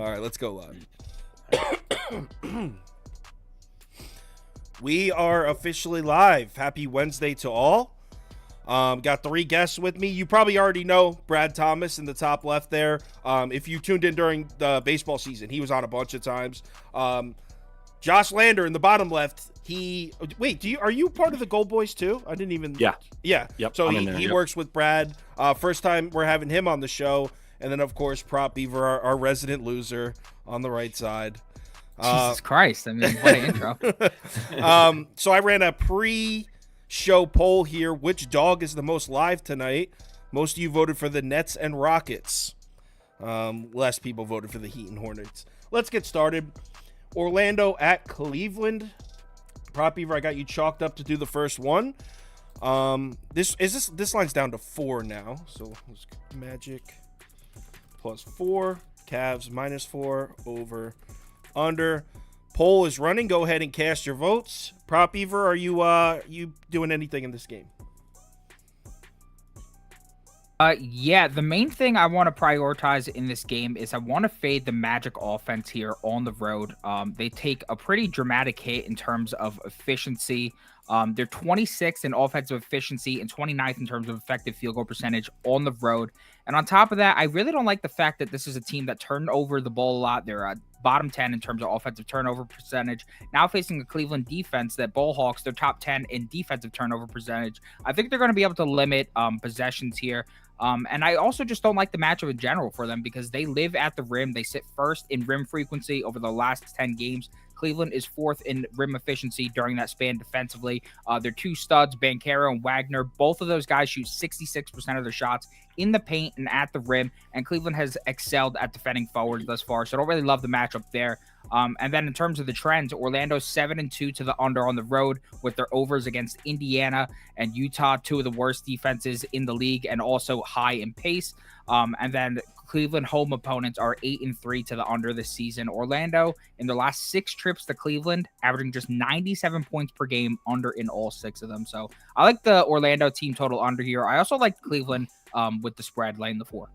All right, let's go live. We are officially live. Happy Wednesday to all. Got 3 guests with me. You probably already know Brad Thomas in the top left there. If you tuned in during the baseball season, he was on a bunch of times. Josh Lander in the bottom left. Are you part of the Gold Boys too? I didn't even. Yeah. Yep. So he works with Brad. First time we're having him on the show. And then, of course, Prop Beaver, our resident loser on the right side. Jesus Christ. I mean, what an intro. So I ran a pre-show poll here. Which dog is the most live tonight? Most of you voted for the Nets and Rockets. Less people voted for the Heat and Hornets. Let's get started. Orlando at Cleveland. Prop Beaver, I got you chalked up to do the first one. This line's down to 4 now. So let's Magic +4, Cavs -4, over, under. Poll is running. Go ahead and cast your votes. Prop Beaver, are you doing anything in this game? Yeah, the main thing I want to prioritize in this game is I want to fade the Magic offense here on the road. They take a pretty dramatic hit in terms of efficiency. They're 26th in offensive efficiency and 29th in terms of effective field goal percentage on the road. And on top of that, I really don't like the fact that this is a team that turned over the ball a lot. They're bottom 10 in terms of offensive turnover percentage. Now facing a Cleveland defense that Ball Hawks, they're top 10 in defensive turnover percentage. I think they're going to be able to limit possessions here. And I also just don't like the matchup in general for them because they live at the rim. They sit first in rim frequency over the last 10 games. Cleveland is 4th in rim efficiency during that span defensively. Their 2 studs, Banchero and Wagner, both of those guys shoot 66% of their shots in the paint and at the rim, and Cleveland has excelled at defending forwards thus far, so I don't really love the matchup there. And then in terms of the trends, Orlando's 7-2 to the under on the road with their overs against Indiana and Utah, 2 of the worst defenses in the league and also high in pace. And then Cleveland home opponents are 8-3 to the under this season. Orlando, in their last 6 trips to Cleveland, averaging just 97 points per game under in all 6 of them. So I like the Orlando team total under here. I also like Cleveland with the spread laying the 4.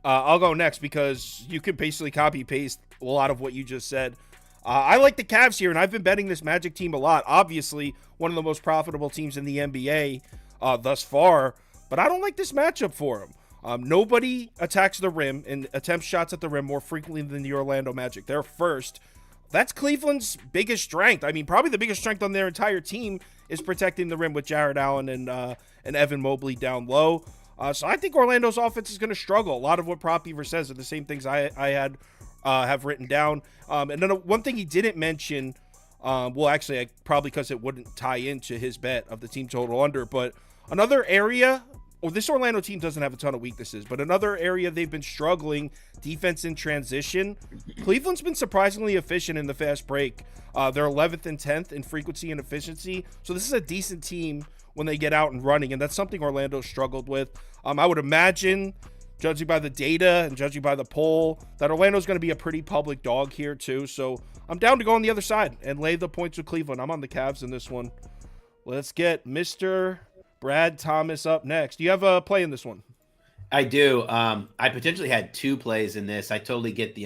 I'll go next because you can basically copy paste a lot of what you just said. I like the Cavs here, and I've been betting this Magic team a lot. Obviously, one of the most profitable teams in the NBA thus far, but I don't like this matchup for them. Nobody attacks the rim and attempts shots at the rim more frequently than the Orlando Magic. They're first. That's Cleveland's biggest strength. I mean, probably the biggest strength on their entire team is protecting the rim with Jared Allen and Evan Mobley down low. So I think Orlando's offense is going to struggle. A lot of what Prop Beaver says are the same things I have written down. And then one thing he didn't mention, probably because it wouldn't tie into his bet of the team total under, but another area, this Orlando team doesn't have a ton of weaknesses, but another area they've been struggling, defense in transition. Cleveland's been surprisingly efficient in the fast break. They're 11th and 10th in frequency and efficiency. So this is a decent team when they get out and running, and that's something Orlando struggled with. I would imagine, judging by the data and judging by the poll, that Orlando's going to be a pretty public dog here too. So I'm down to go on the other side and lay the points with Cleveland. I'm on the Cavs in this one. Let's get Mr. Brad Thomas up next. Do you have a play in this one? I do. I potentially had 2 plays in this. I totally get the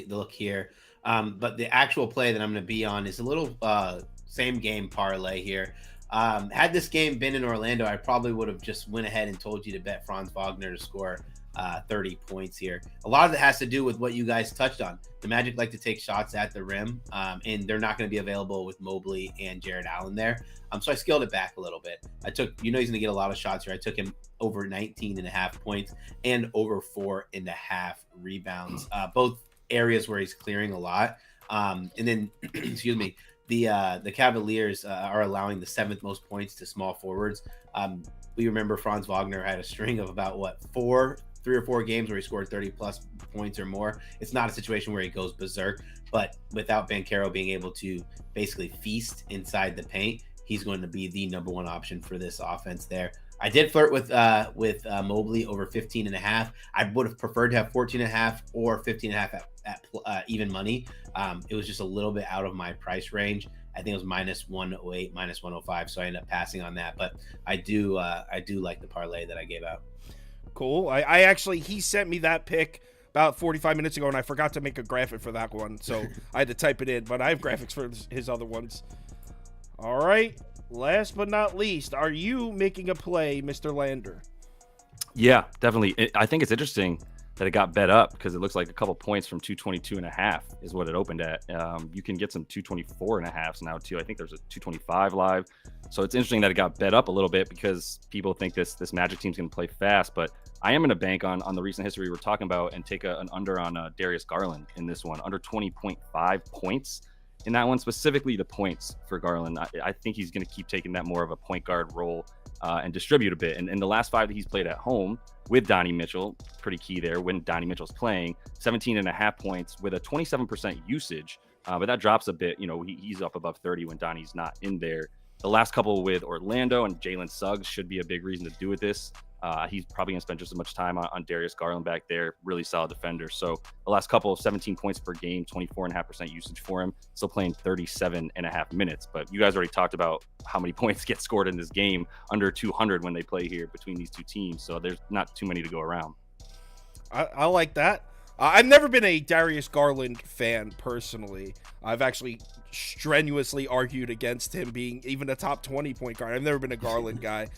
look here. But the actual play that I'm going to be on is a little same game parlay here. Had this game been in Orlando, I probably would have just went ahead and told you to bet Franz Wagner to score 30 points here. A lot of it has to do with what you guys touched on. The Magic like to take shots at the rim, and they're not going to be available with Mobley and Jared Allen there. So I scaled it back a little bit. I took, he's going to get a lot of shots here. I took him over 19.5 points and over 4.5 rebounds, both areas where he's clearing a lot. And then, excuse me, the Cavaliers are allowing the 7th most points to small forwards. We remember Franz Wagner had a string of about 3 or 4 games where he scored 30 plus points or more. It's not a situation where he goes berserk, but without Banchero being able to basically feast inside the paint, he's going to be the number 1 option for this offense there. I did flirt with Mobley over 15.5. I would have preferred to have 14.5 or 15.5 at even money. It was just a little bit out of my price range. I think it was -108, -105. So I ended up passing on that. But I do like the parlay that I gave out. Cool. I actually, he sent me that pick about 45 minutes ago, and I forgot to make a graphic for that one, so I had to type it in, but I have graphics for his other ones. All right, last but not least, are you making a play, Mr. Lander? Yeah, definitely. I think it's interesting that it got bet up because it looks like a couple points from 222.5 is what it opened at. You can get some 224.5s now too. I think there's a 225 live. So it's interesting that it got bet up a little bit because people think this Magic team's going to play fast, but I am going to bank on the recent history we're talking about and take an under on Darius Garland in this one, under 20.5 points in that one, specifically the points for Garland. I think he's going to keep taking that more of a point guard role and distribute a bit. And in the last 5 that he's played at home with Donnie Mitchell, pretty key there when Donnie Mitchell's playing, 17.5 points with a 27% usage. But that drops a bit. He's up above 30 when Donnie's not in there. The last couple with Orlando and Jalen Suggs should be a big reason to do with this. He's probably going to spend just as much time on Darius Garland back there. Really solid defender. So the last couple of 17 points per game, 24.5% usage for him, still playing 37.5 minutes. But you guys already talked about how many points get scored in this game, under 200 when they play here between these two teams. So there's not too many to go around. I like that. I've never been a Darius Garland fan personally. I've actually strenuously argued against him being even a top 20 point guard. I've never been a Garland guy.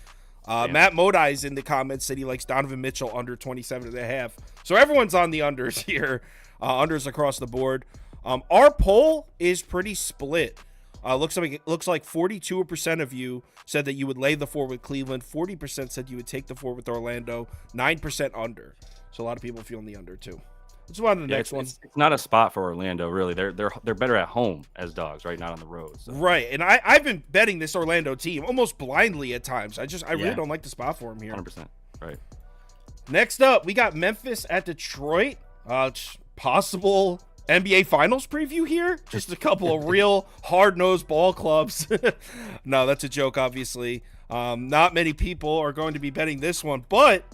Matt Modi's in the comments said he likes Donovan Mitchell under 27.5. So everyone's on the unders here. Unders across the board. Our poll is pretty split. Looks like 42% of you said that you would lay the 4 with Cleveland. 40% said you would take the 4 with Orlando. 9% under. So a lot of people feeling the under too. Let's move on to the next one. It's not a spot for Orlando, really. They're better at home as dogs, right? Not on the road. So. Right, and I've been betting this Orlando team almost blindly at times. I really don't like the spot for him here. 100%. Right. Next up, we got Memphis at Detroit. Possible NBA Finals preview here. Just a couple of real hard-nosed ball clubs. No, that's a joke, obviously. Not many people are going to be betting this one, but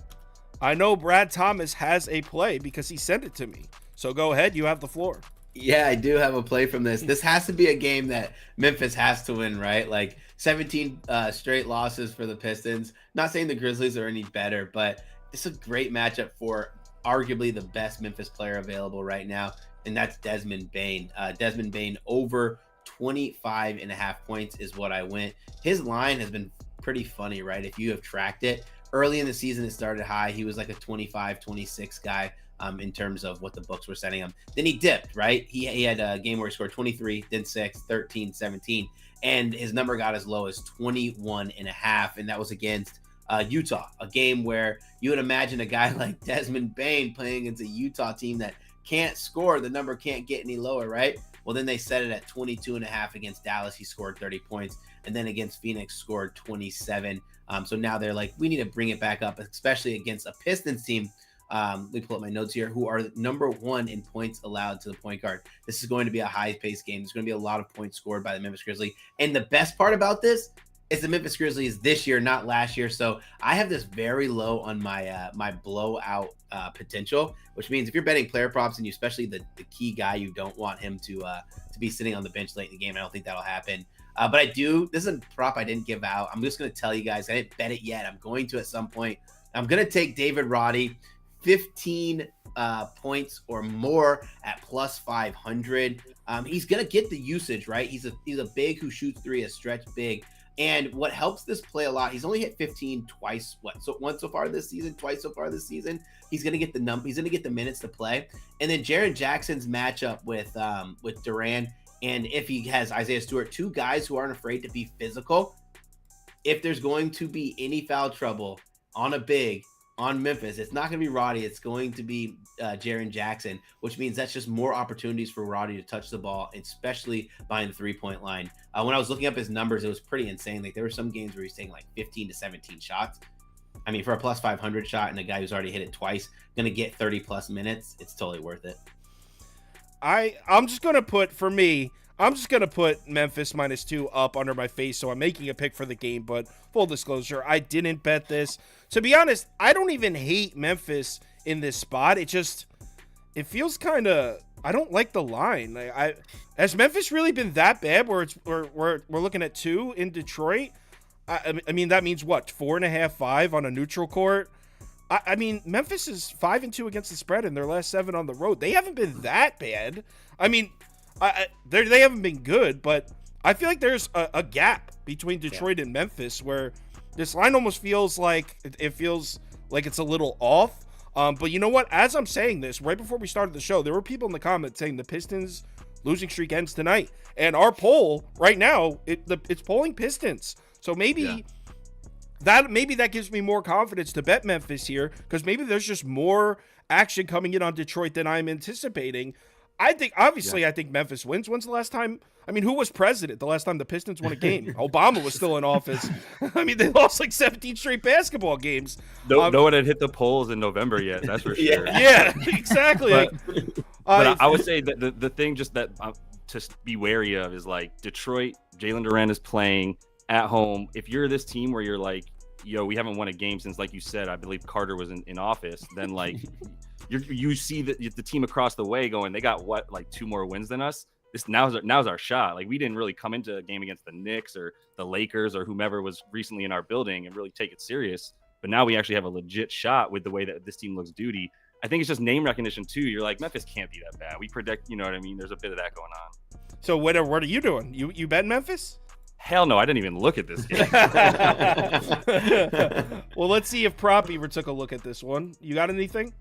I know Brad Thomas has a play because he sent it to me. So go ahead. You have the floor. Yeah, I do have a play from this. This has to be a game that Memphis has to win, right? Like 17 straight losses for the Pistons. Not saying the Grizzlies are any better, but it's a great matchup for arguably the best Memphis player available right now, and that's Desmond Bane. Desmond Bane over 25.5 points is what I went. His line has been pretty funny, right? If you have tracked it. Early in the season, it started high. He was like a 25, 26 guy in terms of what the books were setting him. Then he dipped, right? He had a game where he scored 23, then 6, 13, 17. And his number got as low as 21.5. And that was against Utah, a game where you would imagine a guy like Desmond Bane playing against a Utah team that can't score. The number can't get any lower, right? Well, then they set it at 22.5 against Dallas. He scored 30 points. And then against Phoenix scored 27. So now they're like, we need to bring it back up, especially against a Pistons team. Let me pull up my notes here, who are number 1 in points allowed to the point guard. This is going to be a high-paced game. There's going to be a lot of points scored by the Memphis Grizzlies. And the best part about this is the Memphis Grizzlies this year, not last year. So I have this very low on my my blowout potential, which means if you're betting player props and you, especially the key guy, you don't want him to be sitting on the bench late in the game. I don't think that'll happen. But I do. This is a prop I didn't give out. I'm just going to tell you guys. I didn't bet it yet. I'm going to at some point. I'm going to take David Roddy, 15 points or more at plus 500. He's going to get the usage, right? He's a big who shoots 3, a stretch big. And what helps this play a lot, he's only hit 15 twice. Once so far this season, twice so far this season. He's going to get the He's going to get the minutes to play. And then Jaren Jackson's matchup with Durant. And if he has Isaiah Stewart, 2 guys who aren't afraid to be physical, if there's going to be any foul trouble on a big on Memphis, it's not going to be Roddy. It's going to be Jaren Jackson, which means that's just more opportunities for Roddy to touch the ball, especially behind the 3-point line. When I was looking up his numbers, it was pretty insane. Like there were some games where he's taking like 15 to 17 shots. I mean, for a plus 500 shot and a guy who's already hit it twice, going to get 30 plus minutes, it's totally worth it. I'm just going to put Memphis -2 up under my face, so I'm making a pick for the game, but full disclosure, I didn't bet this. To be honest, I don't even hate Memphis in this spot. It feels kind of, I don't like the line. Has Memphis really been that bad where we're looking at 2 in Detroit? I mean, that means what, 4.5, 5 on a neutral court? I mean, Memphis is 5-2 against the spread in their last 7 on the road. They haven't been that bad. I mean, they haven't been good, but I feel like there's a gap between Detroit and Memphis where this line almost feels like it's a little off. But you know what? As I'm saying this, right before we started the show, there were people in the comments saying the Pistons losing streak ends tonight. And our poll right now, it's polling Pistons. So maybe that gives me more confidence to bet Memphis here, because maybe there's just more action coming in on Detroit than I'm anticipating. I think Memphis wins. When's the last time? I mean, who was president the last time the Pistons won a game? Obama was still in office. I mean, they lost like 17 straight basketball games. No one had hit the polls in November yet. That's for sure. Yeah, exactly. But I would say that the thing just that to be wary of is like Detroit. Jalen Duren is playing at home. If you're this team where you're like, yo, we haven't won a game since, like you said, I believe Carter was in office, then like you see the team across the way going, they got what, like 2 more wins than us. Now's our shot. Like, we didn't really come into a game against the Knicks or the Lakers or whomever was recently in our building and really take it serious. But now we actually have a legit shot with the way that this team looks duty. I think it's just name recognition too. You're like, Memphis can't be that bad. We predict, you know what I mean? There's a bit of that going on. So what are you doing? You bet Memphis? Hell no, I didn't even look at this game. Well, let's see if Prop Beaver took a look at this one. You got anything?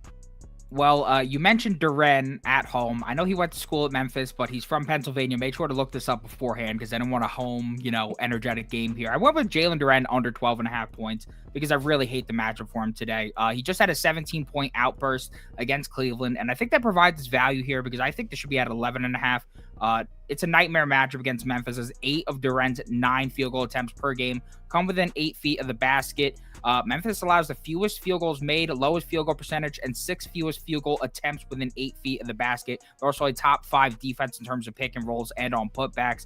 Well, you mentioned Duren at home. I know he went to school at Memphis, but he's from Pennsylvania. Made sure to look this up beforehand because I didn't want a home, energetic game here. I went with Jalen Duren under 12.5 points because I really hate the matchup for him today. He just had a 17-point outburst against Cleveland, and I think that provides value here because I think this should be at 11.5. It's a nightmare matchup against Memphis as 8 of Duren's 9 field goal attempts per game come within 8 feet of the basket. Memphis allows the fewest field goals made, lowest field goal percentage, and 6 fewest field goal attempts within 8 feet of the basket. They're also a top 5 defense in terms of pick and rolls and on putbacks.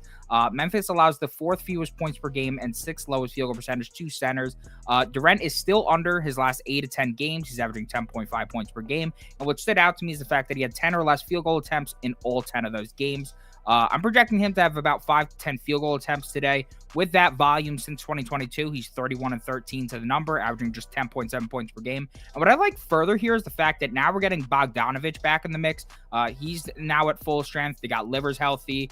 Memphis allows the 4th fewest points per game and 6th lowest field goal percentage to centers. Duren is still under his last 8 to 10 games. He's averaging 10.5 points per game. And what stood out to me is the fact that he had 10 or less field goal attempts in all 10 of those games. I'm projecting him to have about 5 to 10 field goal attempts today. With that volume since 2022, he's 31-13 to the number, averaging just 10.7 points per game. And what I like further here is the fact that now we're getting Bogdanovich back in the mix. He's now at full strength. They got Livers healthy.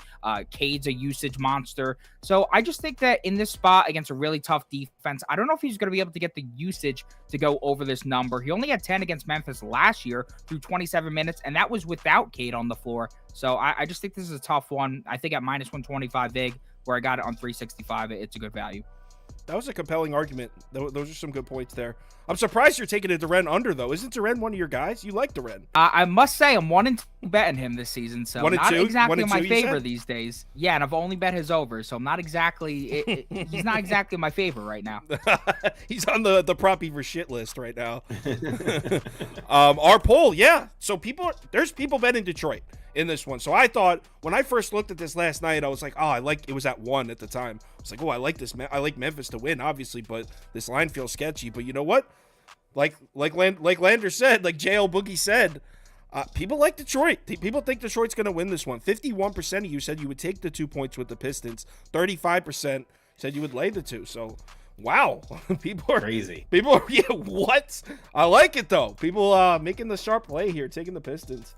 Cade's a usage monster. So I just think that in this spot against a really tough defense, I don't know if he's going to be able to get the usage to go over this number. He only had 10 against Memphis last year through 27 minutes, and that was without Cade on the floor. So I just think this is a tough one. I think at minus 125 big, where I got it on 365, it's a good value. That was a compelling argument. Those are some good points there. I'm surprised you're taking a Duren under, though. Isn't Duren one of your guys? You like Duren. I must say, I'm 1-2 betting him this season, so not exactly my favor these days. Yeah, and I've only bet his over, so I'm not exactly he's not exactly my favor right now. He's on the Prop Beaver shit list right now. Our poll, yeah. So there's people betting Detroit in this one. So I thought when I first looked at this last night, I was like, it was at 1 at the time. I was like, I like this. I like Memphis to win, obviously, but this line feels sketchy. But you know what? Like Lander said, like JL Boogie said, people like Detroit. People think Detroit's going to win this one. 51% of you said you would take the 2 points with the Pistons. 35% said you would lay the 2. So, wow. People are crazy. People are, yeah, what? I like it, though. People making the sharp play here, taking the Pistons.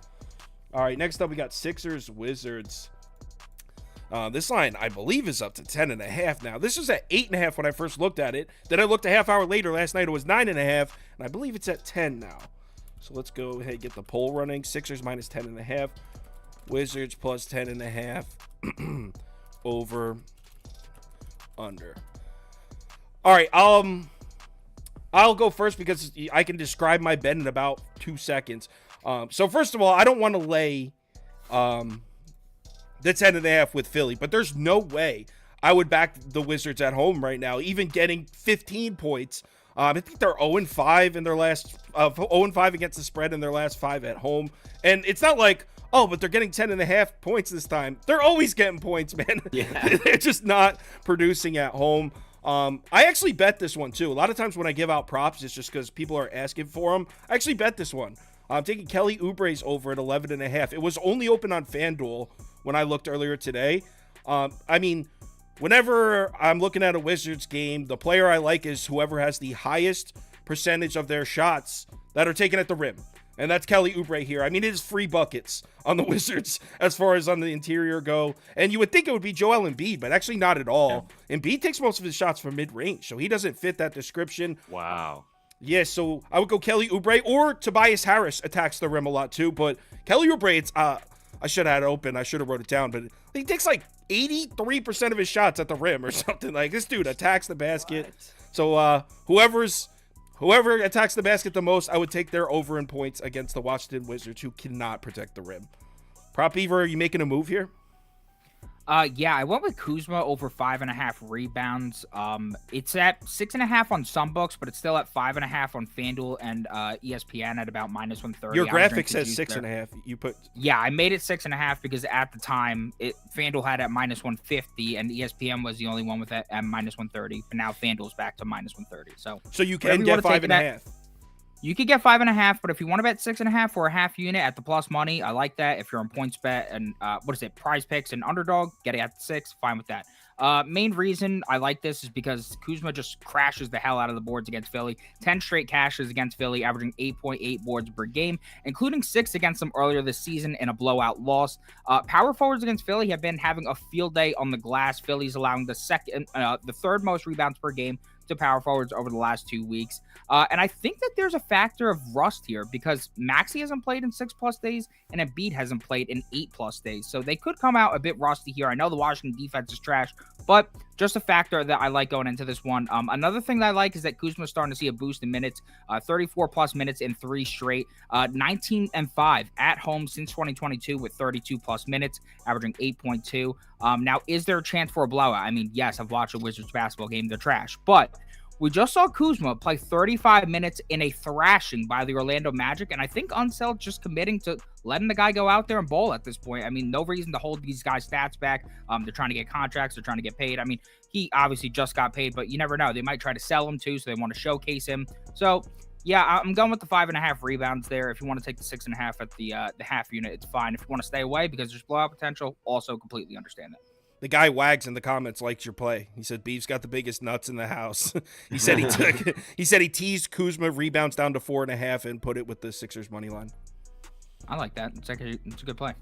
All right, next up, we got Sixers, Wizards. This line, I believe, is up to 10.5 now. This was at 8.5 when I first looked at it. Then I looked a half hour later. Last night it was 9.5, and I believe it's at 10 now. So let's go ahead and get the poll running. Sixers minus 10.5. Wizards plus 10.5. Over. Under. All right, I'll go first because I can describe my bet in about 2 seconds. So first of all, I don't want to lay the 10.5 with Philly, but there's no way I would back the Wizards at home right now, even getting 15 points. I think they're 0-5 in their last 0-5 against the spread in their last 5 at home. And it's not like, but they're getting 10.5 points this time. They're always getting points, man. Yeah. They're just not producing at home. I actually bet this one too. A lot of times when I give out props, it's just because people are asking for them. I actually bet this one. I'm taking Kelly Oubre's over at 11.5. It was only open on FanDuel when I looked earlier today. I mean, whenever I'm looking at a Wizards game, the player I like is whoever has the highest percentage of their shots that are taken at the rim. And that's Kelly Oubre here. I mean, it is free buckets on the Wizards as far as on the interior go. And you would think it would be Joel Embiid, but actually not at all. Yeah. Embiid takes most of his shots from mid-range, so he doesn't fit that description. Wow. Yeah, so I would go Kelly Oubre, or Tobias Harris attacks the rim a lot too. But Kelly Oubre, it's I should have had it open. I should have wrote it down, but he takes like 83% of his shots at the rim or something. Like, this dude attacks the basket. What? So whoever attacks the basket the most, I would take their over in points against the Washington Wizards, who cannot protect the rim. Prop Beaver, are you making a move here? Yeah, I went with Kuzma over 5.5 rebounds. It's at 6.5 on some books, but it's still at 5.5 on FanDuel and ESPN at about -130. Your graphic says 6.5. You put I made it 6.5 because at the time FanDuel had at -150 and ESPN was the only one with it at -130. But now FanDuel's back to -130. So you can get 5.5. You could get 5.5, but if you want to bet 6.5 for a half unit at the plus money, I like that. If you're on points bet and Prize Picks and Underdog, get it at 6, fine with that. Main reason I like this is because Kuzma just crashes the hell out of the boards against Philly. 10 straight cashes against Philly, averaging 8.8 boards per game, including 6 against them earlier this season in a blowout loss. Power forwards against Philly have been having a field day on the glass. Philly's allowing the third most rebounds per game to power forwards over the last 2 weeks. And I think that there's a factor of rust here because Maxey hasn't played in 6+ days and Embiid hasn't played in 8+ days. So they could come out a bit rusty here. I know the Washington defense is trash, but just a factor that I like going into this one. Another thing that I like is that Kuzma's starting to see a boost in minutes, 34+ minutes in 3 straight, 19-5 at home since 2022 with 32+ minutes, averaging 8.2. Now, is there a chance for a blowout? I mean, yes, I've watched a Wizards basketball game. They're trash, but we just saw Kuzma play 35 minutes in a thrashing by the Orlando Magic, and I think Unseld just committing to letting the guy go out there and bowl at this point. I mean, no reason to hold these guys' stats back. They're trying to get contracts. They're trying to get paid. I mean, he obviously just got paid, but you never know. They might try to sell him too, so they want to showcase him. So, yeah, I'm going with the 5.5 rebounds there. If you want to take the 6.5 at the half unit, it's fine. If you want to stay away because there's blowout potential, also completely understand that. The guy Wags in the comments likes your play. He said Beef's got the biggest nuts in the house. he said he teased Kuzma rebounds down to 4.5 and put it with the Sixers money line. I like that. It's a good play.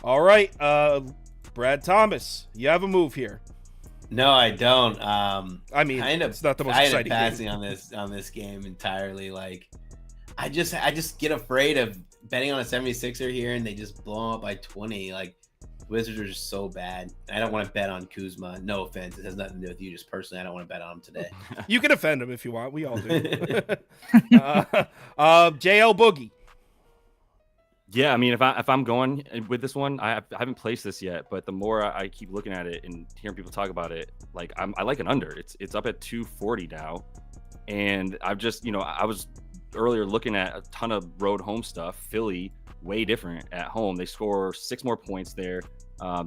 All right, Brad Thomas, you have a move here. No, I don't. I mean, it's not the most exciting passing game. on this game entirely. Like, I just get afraid of betting on a 76er here, and they just blow them up by 20. Like, Wizards are just so bad. I don't want to bet on Kuzma. No offense. It has nothing to do with you. Just personally, I don't want to bet on him today. You can offend him if you want. We all do. JL Boogie. Yeah, I mean, if I'm going with this one, I haven't placed this yet, but the more I keep looking at it and hearing people talk about it, like I like an under. It's up at 240 now, and I've just I was earlier looking at a ton of road home stuff. Philly, way different at home. They score 6 more points there.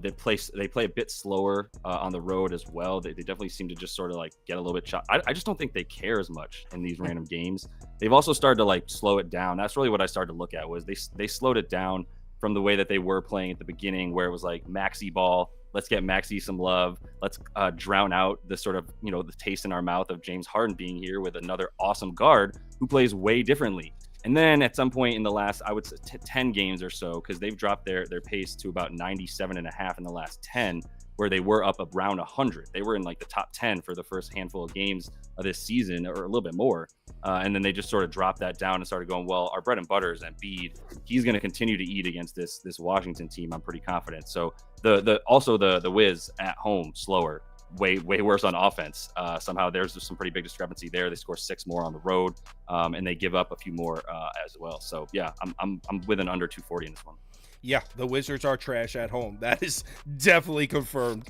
They play a bit slower on the road as well. They definitely seem to just sort of like get a little bit shot. I just don't think they care as much in these random games. They've also started to like slow it down. That's really what I started to look at was they slowed it down from the way that they were playing at the beginning, where it was like Maxey ball. Let's get Maxey some love. Let's drown out the sort of the taste in our mouth of James Harden being here with another awesome guard who plays way differently. And then at some point in the last, I would say 10 games or so, because they've dropped their pace to about 97.5 in the last 10, where they were up around 100. They were in like the top 10 for the first handful of games of this season, or a little bit more. And then they just sort of dropped that down and started going, well, our bread and butter is Embiid. He's going to continue to eat against this Washington team. I'm pretty confident. So the Wiz at home, slower. Way worse on offense. Somehow there's some pretty big discrepancy there. They score 6 more on the road, and they give up a few more as well. So yeah, I'm with an under 240 in this one. Yeah, the Wizards are trash at home. That is definitely confirmed.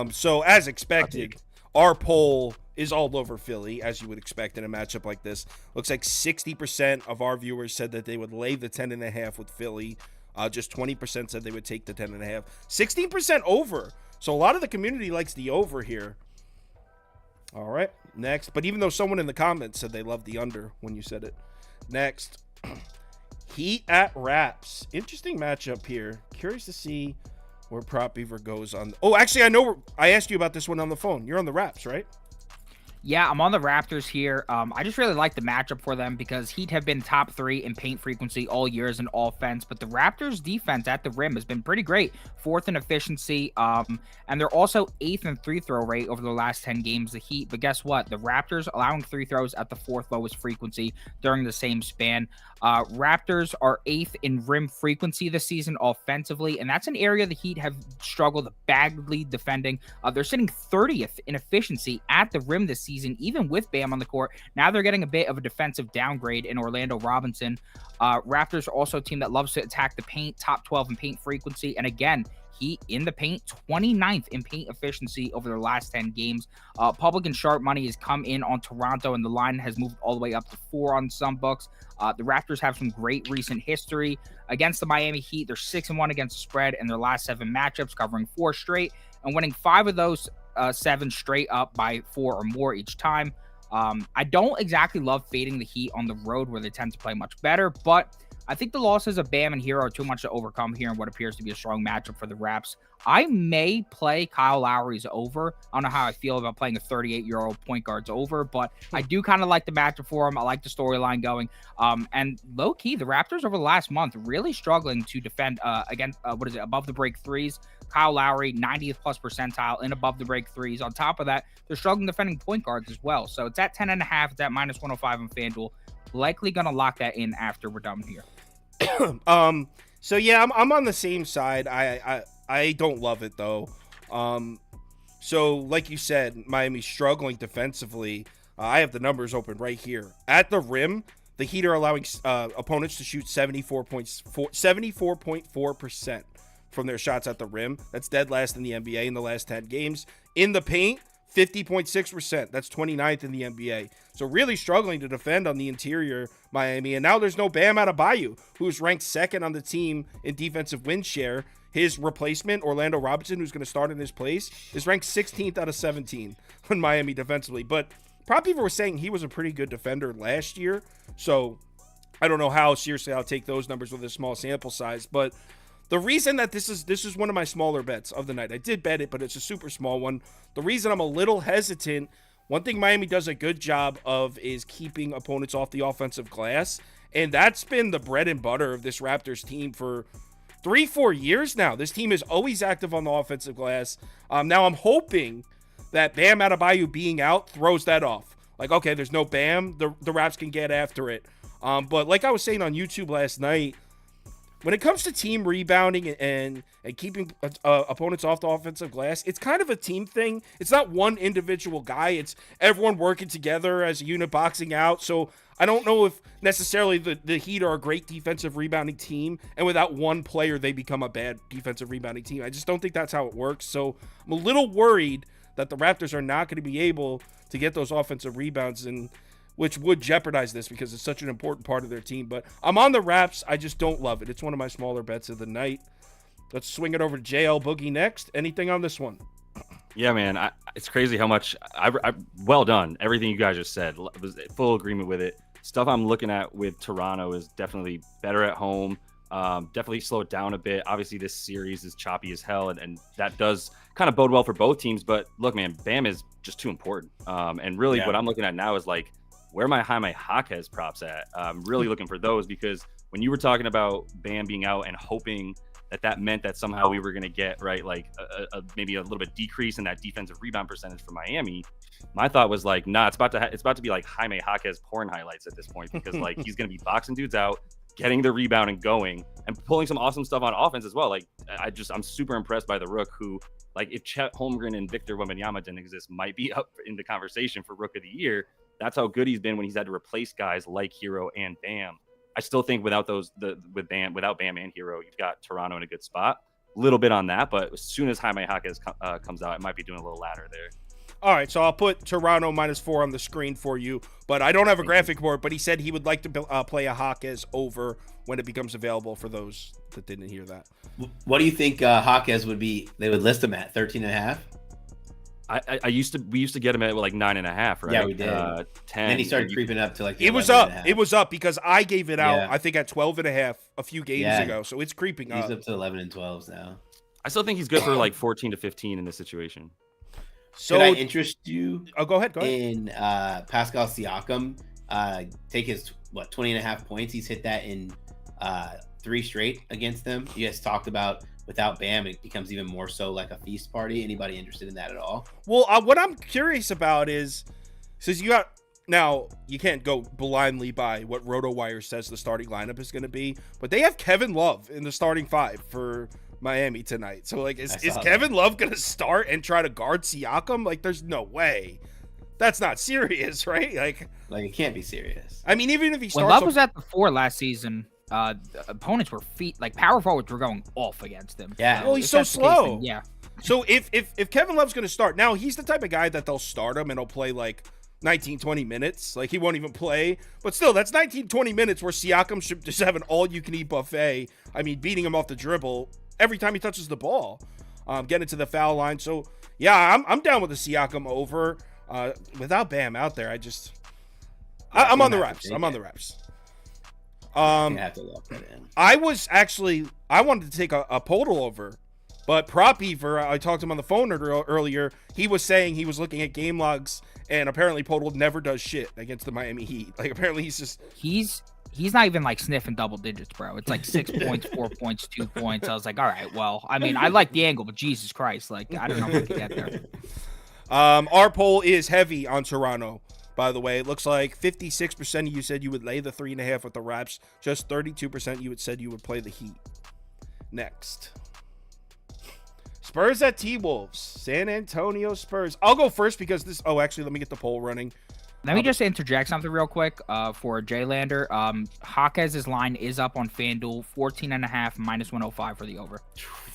So as expected, our poll is all over Philly, as you would expect in a matchup like this. Looks like 60% of our viewers said that they would lay the 10.5 with Philly. Just 20% said they would take the 10.5. 16% over. So a lot of the community likes the over here. All right, next. But even though someone in the comments said they loved the under when you said it. Next, Heat at Raps. Interesting matchup here. Curious to see where Prop Beaver goes on. Oh, actually, I know. I asked you about this one on the phone. You're on the Raps, right? Yeah, I'm on the Raptors here. I just really like the matchup for them because Heat have been top 3 in paint frequency all year as an offense, but the Raptors defense at the rim has been pretty great, 4th in efficiency, and they're also 8th in free throw rate over the last 10 games, the Heat. But guess what? The Raptors allowing free throws at the 4th lowest frequency during the same span. Raptors are 8th in rim frequency this season offensively, and that's an area the Heat have struggled badly defending. They're sitting 30th in efficiency at the rim this season, even with Bam on the court. Now they're getting a bit of a defensive downgrade in Orlando Robinson. Raptors are also a team that loves to attack the paint, top 12 in paint frequency, and again, Heat in the paint, 29th in paint efficiency over their last 10 games. Public and sharp money has come in on Toronto, and the line has moved all the way up to 4 on some books. The Raptors have some great recent history against the Miami Heat. They're 6-1 against the spread in their last 7 matchups, covering 4 straight and winning 5 of those 7 straight up by 4 or more each time. I don't exactly love fading the Heat on the road where they tend to play much better, but I think the losses of Bam and Hero are too much to overcome here in what appears to be a strong matchup for the Raps. I may play Kyle Lowry's over. I don't know how I feel about playing a 38-year-old point guard's over, but I do kind of like the matchup for him. I like the storyline going. And low-key, the Raptors over the last month really struggling to defend against, above the break threes. Kyle Lowry, 90th plus percentile in above the break threes. On top of that, they're struggling defending point guards as well. So it's at 10.5. It's at minus 105 on FanDuel. Likely going to lock that in after we're done here. So yeah, I'm on the same side. I don't love it though. So like you said, Miami's struggling defensively. I have the numbers open right here. At the rim, the Heat are allowing opponents to shoot 74.4% from their shots at the rim. That's dead last in the NBA in the last 10 games. In the paint, 50.6%. That's 29th in the NBA. So really struggling to defend on the interior, Miami. And now there's no Bam Adebayo, who's ranked 2nd on the team in defensive win share. His replacement, Orlando Robinson, who's going to start in his place, is ranked 16th out of 17 on Miami defensively. But Prop Beaver was saying he was a pretty good defender last year. So I don't know how seriously I'll take those numbers with a small sample size. But the reason that this is one of my smaller bets of the night, I did bet it, but it's a super small one. The reason I'm a little hesitant, one thing Miami does a good job of is keeping opponents off the offensive glass, and that's been the bread and butter of this Raptors team for 3-4 years now. This team is always active on the offensive glass. Now I'm hoping that Bam Adebayo being out throws that off. Like, okay, there's no Bam, the Raps can get after it. But like I was saying on YouTube last night, when it comes to team rebounding and keeping opponents off the offensive glass, it's kind of a team thing. It's not one individual guy. It's everyone working together as a unit boxing out. So I don't know if necessarily the Heat are a great defensive rebounding team, and without one player, they become a bad defensive rebounding team. I just don't think that's how it works. So I'm a little worried that the Raptors are not going to be able to get those offensive rebounds, and which would jeopardize this because it's such an important part of their team. But I'm on the Raps. I just don't love it. It's one of my smaller bets of the night. Let's swing it over to JL Boogie next. Anything on this one? Yeah, man. It's crazy how much I well done. Everything you guys just said. Was full agreement with it. Stuff I'm looking at with Toronto is definitely better at home. Definitely slow it down a bit. Obviously, this series is choppy as hell, and that does kind of bode well for both teams. But look, man, Bam is just too important. And really, what I'm looking at now is like, where my Jaime Jaquez props at? I'm really looking for those, because when you were talking about Bam being out and hoping that meant that somehow we were going to get right, like maybe a little bit decrease in that defensive rebound percentage for Miami, my thought was like, nah, it's about to be like Jaime Jaquez porn highlights at this point, because like he's going to be boxing dudes out, getting the rebound and going, and pulling some awesome stuff on offense as well. Like I'm super impressed by the Rook, who, like, if Chet Holmgren and Victor Wembanyama didn't exist, might be up in the conversation for Rook of the Year. That's how good he's been when he's had to replace guys like Hero and Bam. I still think without Bam and Hero, you've got Toronto in a good spot. A little bit on that, but as soon as Jaime Jaquez comes out, it might be doing a little ladder there. All right, so I'll put Toronto -4 on the screen for you, but I don't have a graphic for it. But he said he would like to play a Jaquez over when it becomes available, for those that didn't hear that. What do you think Jaquez would be? They would list him at 13.5. We used to get him at like 9.5, right? Yeah, we did. 10. And then he started creeping up to like it was up. It was up because I gave it out. I think at 12.5 a few games ago. So it's creeping up. He's up to 11 and 12s now. I still think he's good for like 14 to 15 in this situation. So, could I interest you go ahead. in Pascal Siakam? Take his 20.5 points. He's hit that in 3 straight against them. You guys talked about without Bam, it becomes even more so like a feast party. Anybody interested in that at all? Well, what I'm curious about is, since now you can't go blindly by what RotoWire says the starting lineup is going to be, but they have Kevin Love in the starting 5 for Miami tonight. So like, is Kevin Love going to start and try to guard Siakam? Like, there's no way. That's not serious, right? Like it can't be serious. I mean, even if he starts, when Love was at the 4 last season, the opponents were power forwards were going off against him. Yeah. Well, he's so slow. Then, yeah. So if Kevin Love's going to start, now he's the type of guy that they'll start him and he'll play like 19, 20 minutes. Like, he won't even play. But still, that's 19, 20 minutes where Siakam should just have an all-you-can-eat buffet. I mean, beating him off the dribble every time he touches the ball, getting to the foul line. So, yeah, I'm down with the Siakam over. Without Bam out there, I'm on the Raps. I'm on the Raps. Have to lock that in. I wanted to take a Podol over, but Prop Beaver, I talked to him on the phone earlier. He was saying he was looking at game logs, and apparently Podol never does shit against the Miami Heat. Like, apparently he's not even like sniffing double digits, bro. It's like 6 points, 4 points, 2 points. I was like, all right, well, I mean, I like the angle, but Jesus Christ, like, I don't know if we can get there. Our poll is heavy on Toronto. By the way, it looks like 56% of you said you would lay the 3.5 with the Raps. Just 32% you said you would play the Heat. Next. Spurs at T-Wolves. San Antonio Spurs. I'll go first because this... Oh, actually, let me get the poll running. Let me just interject something real quick for Jay Lander. Jaquez's line is up on FanDuel. 14.5 minus 105 for the over.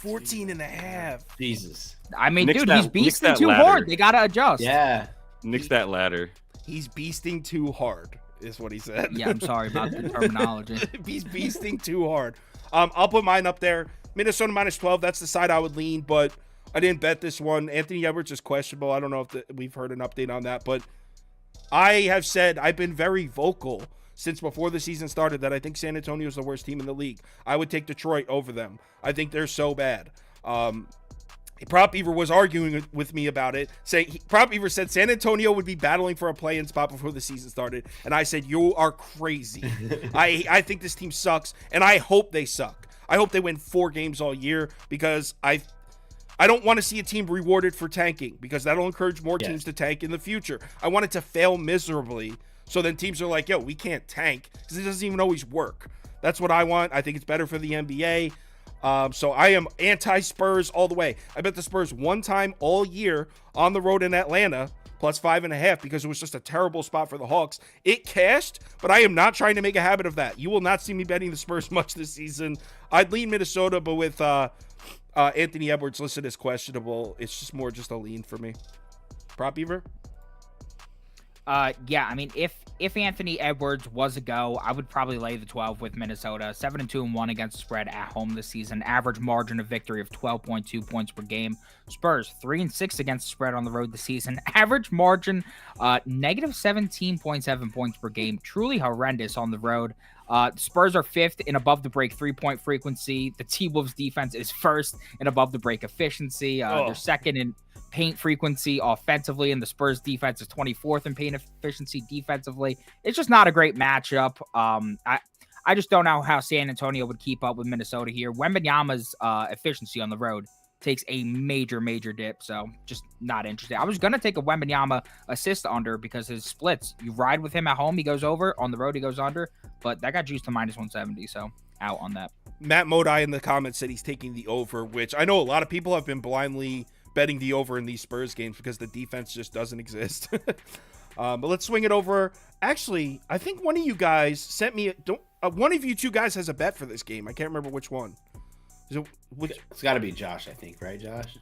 14.5. Jesus. I mean, dude, he's beasting too hard. They got to adjust. Yeah. Nix that ladder. He's beasting too hard, is what he said. Yeah, I'm sorry about the terminology. He's beasting too hard. I'll put mine up there. Minnesota minus 12. That's the side I would lean, but I didn't bet this one. Anthony Edwards is questionable. I don't know if we've heard an update on that, but I have said, I've been very vocal since before the season started that I think San Antonio is the worst team in the league. I would take Detroit over them. I think they're so bad. Prop Beaver was arguing with me about it, saying Prop Beaver said San Antonio would be battling for a play-in spot before the season started, and I said, you are crazy. I think this team sucks, and I hope they suck. I hope they win 4 games all year, because I don't want to see a team rewarded for tanking, because that'll encourage more teams to tank in the future. I want it to fail miserably, so then teams are like, yo, we can't tank, because it doesn't even always work. That's what I want. I think it's better for the NBA. So I am anti-Spurs all the way. I bet the Spurs one time all year on the road in Atlanta, plus 5.5, because it was just a terrible spot for the Hawks. It cashed, but I am not trying to make a habit of that. You will not see me betting the Spurs much this season. I'd lean Minnesota, but with Anthony Edwards listed as questionable, it's just more just a lean for me. Prop Beaver? Yeah, I mean, if Anthony Edwards was a go, I would probably lay the 12 with Minnesota. 7-2-1 against the spread at home this season. Average margin of victory of 12.2 points per game. Spurs 3-6 against the spread on the road this season. Average margin negative 17.7 points per game. Truly horrendous on the road. Spurs are 5th in above the break 3-point frequency. The T-Wolves defense is 1st in above the break efficiency. They're 2nd in paint frequency offensively, and the Spurs defense is 24th in paint efficiency defensively. It's just not a great matchup. I just don't know how San Antonio would keep up with Minnesota here. Wembanyama's efficiency on the road takes a major dip, so just not interested. I was going to take a Wembanyama assist under because his splits, you ride with him at home, he goes over. On the road, he goes under, but that got juiced to minus 170, so out on that. Matt Modi in the comments said he's taking the over, which I know a lot of people have been blindly betting the over in these Spurs games because the defense just doesn't exist. But let's swing it over. Actually, I think one of you guys sent me one of you two guys has a bet for this game. I can't remember which one. It's got to be Josh, I think, right, Josh?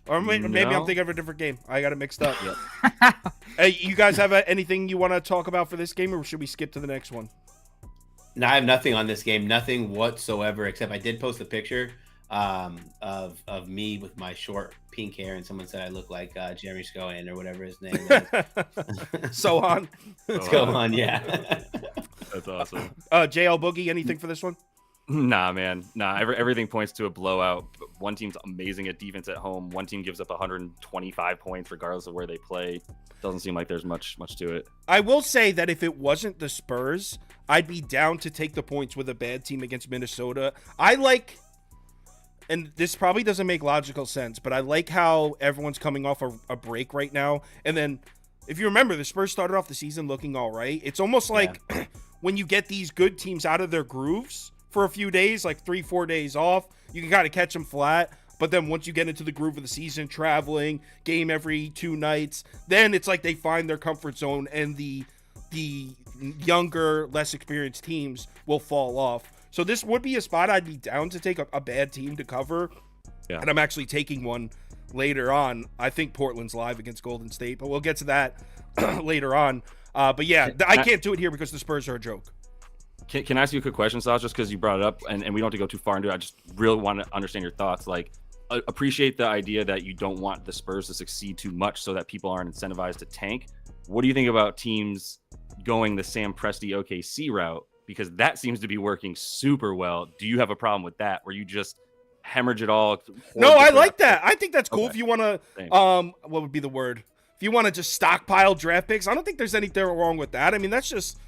Or maybe I'm thinking of a different game. I got it mixed up. Yep. Hey, you guys have anything you want to talk about for this game, or should we skip to the next one? No, I have nothing on this game, nothing whatsoever, except I did post a picture of me with my short pink hair, and someone said I look like Jeremy Scohan or whatever his name is. Sohan. Let's go on, yeah. That's awesome. JL Boogie, anything for this one? Nah, man. Nah, everything points to a blowout. One team's amazing at defense at home. One team gives up 125 points regardless of where they play. Doesn't seem like there's much to it. I will say that if it wasn't the Spurs, I'd be down to take the points with a bad team against Minnesota. I like, and this probably doesn't make logical sense, but I like how everyone's coming off a break right now. And then, if you remember, the Spurs started off the season looking all right. It's almost like when you get these good teams out of their grooves for a few days, like 3-4 days off, you can kind of catch them flat. But then once you get into the groove of the season, traveling, game every 2 nights, then it's like they find their comfort zone, and the younger, less experienced teams will fall off. So this would be a spot I'd be down to take a bad team to cover. Yeah. And I'm actually taking one later on. I think Portland's live against Golden State, but we'll get to that later on. But yeah, I can't do it here because the Spurs are a joke. Can I ask you a quick question, Sal, just because you brought it up, and we don't have to go too far into it. I just really want to understand your thoughts. Like, appreciate the idea that you don't want the Spurs to succeed too much so that people aren't incentivized to tank. What do you think about teams going the Sam Presti OKC route? Because that seems to be working super well. Do you have a problem with that, where you just hemorrhage it all? No, I like that. I think that's cool. Okay. If you want to, what would be the word? If you want to just stockpile draft picks, I don't think there's anything wrong with that. I mean, that's just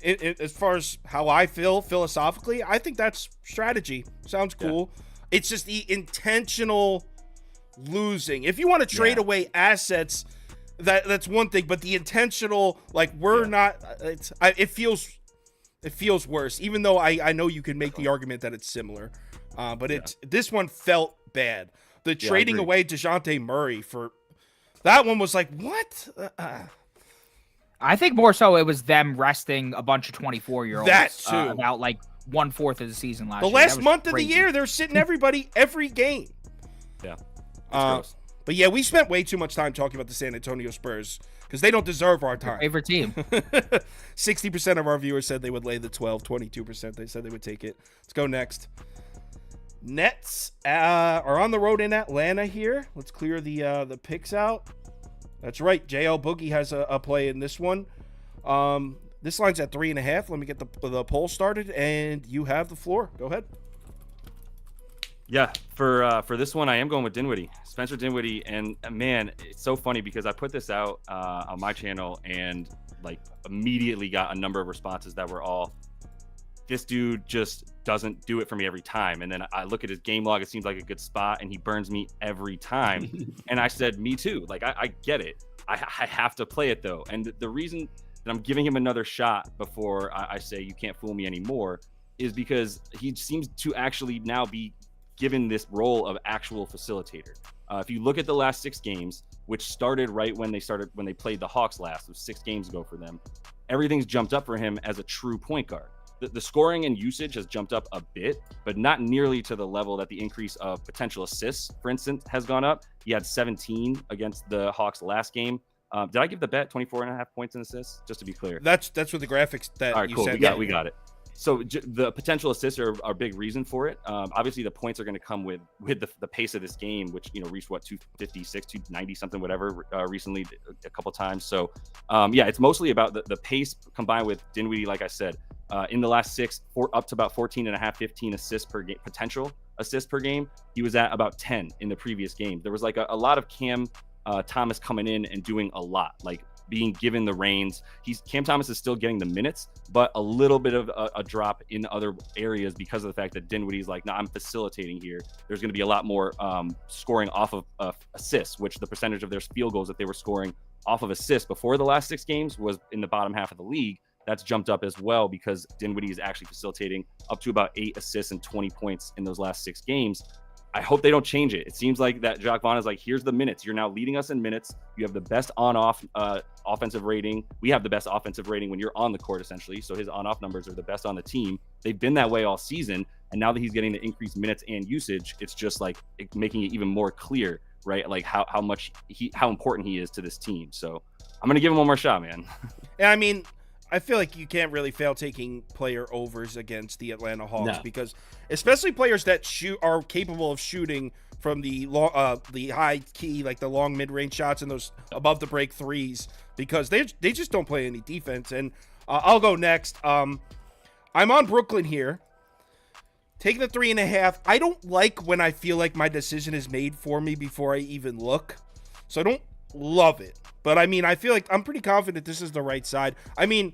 as far as how I feel philosophically. I think that's strategy. Sounds cool. Yeah. It's just the intentional losing. If you want to trade away assets, that's one thing. But the intentional, like not. It feels worse. Even though I know you can make the argument that it's similar, but this one felt bad. The trading away DeJounte Murray for that one was like what? I think more so it was them resting a bunch of 24-year-olds. That too. About like 1/4 of the season last year. The last month of the year, they're sitting everybody every game. Yeah. But yeah, we spent way too much time talking about the San Antonio Spurs because they don't deserve our time. Favorite team. 60% of our viewers said they would lay the 12. 22% they said they would take it. Let's go next. Nets are on the road in Atlanta here. Let's clear the picks out. That's right. JL Boogie has a play in this one. This line's at 3.5. Let me get the poll started, and you have the floor. Go ahead. Yeah, for this one, I am going with Dinwiddie, Spencer Dinwiddie, and man, it's so funny because I put this out on my channel and like immediately got a number of responses that were all, this dude just doesn't do it for me every time. And then I look at his game log, it seems like a good spot, and he burns me every time. And I said, me too. Like, I get it. I have to play it, though. And the reason that I'm giving him another shot before I say you can't fool me anymore is because he seems to actually now be given this role of actual facilitator. If you look at the last 6 games, which started right when they played the Hawks last, it was 6 games ago for them, everything's jumped up for him as a true point guard. The scoring and usage has jumped up a bit, but not nearly to the level that the increase of potential assists, for instance, has gone up. He had 17 against the Hawks last game. Did I give the bet 24.5 points and assists? Just to be clear. That's with the graphics that all right, you cool. said. We got it. So the potential assists are a big reason for it. Obviously, the points are going to come with the pace of this game, which reached 256, 290 something, whatever, recently a couple times. So it's mostly about the pace combined with Dinwiddie. Like I said, in the last 6, up to about 14.5, 15 assists per game, potential assists per game. He was at about 10 in the previous game. There was like a lot of Cam Thomas coming in and doing a lot, like being given the reins. Cam Thomas is still getting the minutes, but a little bit of a drop in other areas because of the fact that Dinwiddie's like, I'm facilitating here. There's going to be a lot more scoring off of assists, which the percentage of their field goals that they were scoring off of assists before the last 6 games was in the bottom half of the league. That's jumped up as well because Dinwiddie is actually facilitating up to about 8 assists and 20 points in those last 6 games. I hope they don't change it. It seems like that Jacques Vaughn is like, here's the minutes. You're now leading us in minutes. You have the best on-off offensive rating. We have the best offensive rating when you're on the court, essentially. So his on-off numbers are the best on the team. They've been that way all season. And now that he's getting the increased minutes and usage, it's just like making it even more clear, right? Like how important he is to this team. So I'm going to give him one more shot, man. Yeah, I mean, I feel like you can't really fail taking player overs against the Atlanta Hawks because especially players that are capable of shooting from the high key, like the long mid-range shots and those above the break threes, because they just don't play any defense. And I'll go next. I'm on Brooklyn here. Taking the 3.5. I don't like when I feel like my decision is made for me before I even look. So I don't love it. But I mean, I feel like I'm pretty confident this is the right side. I mean,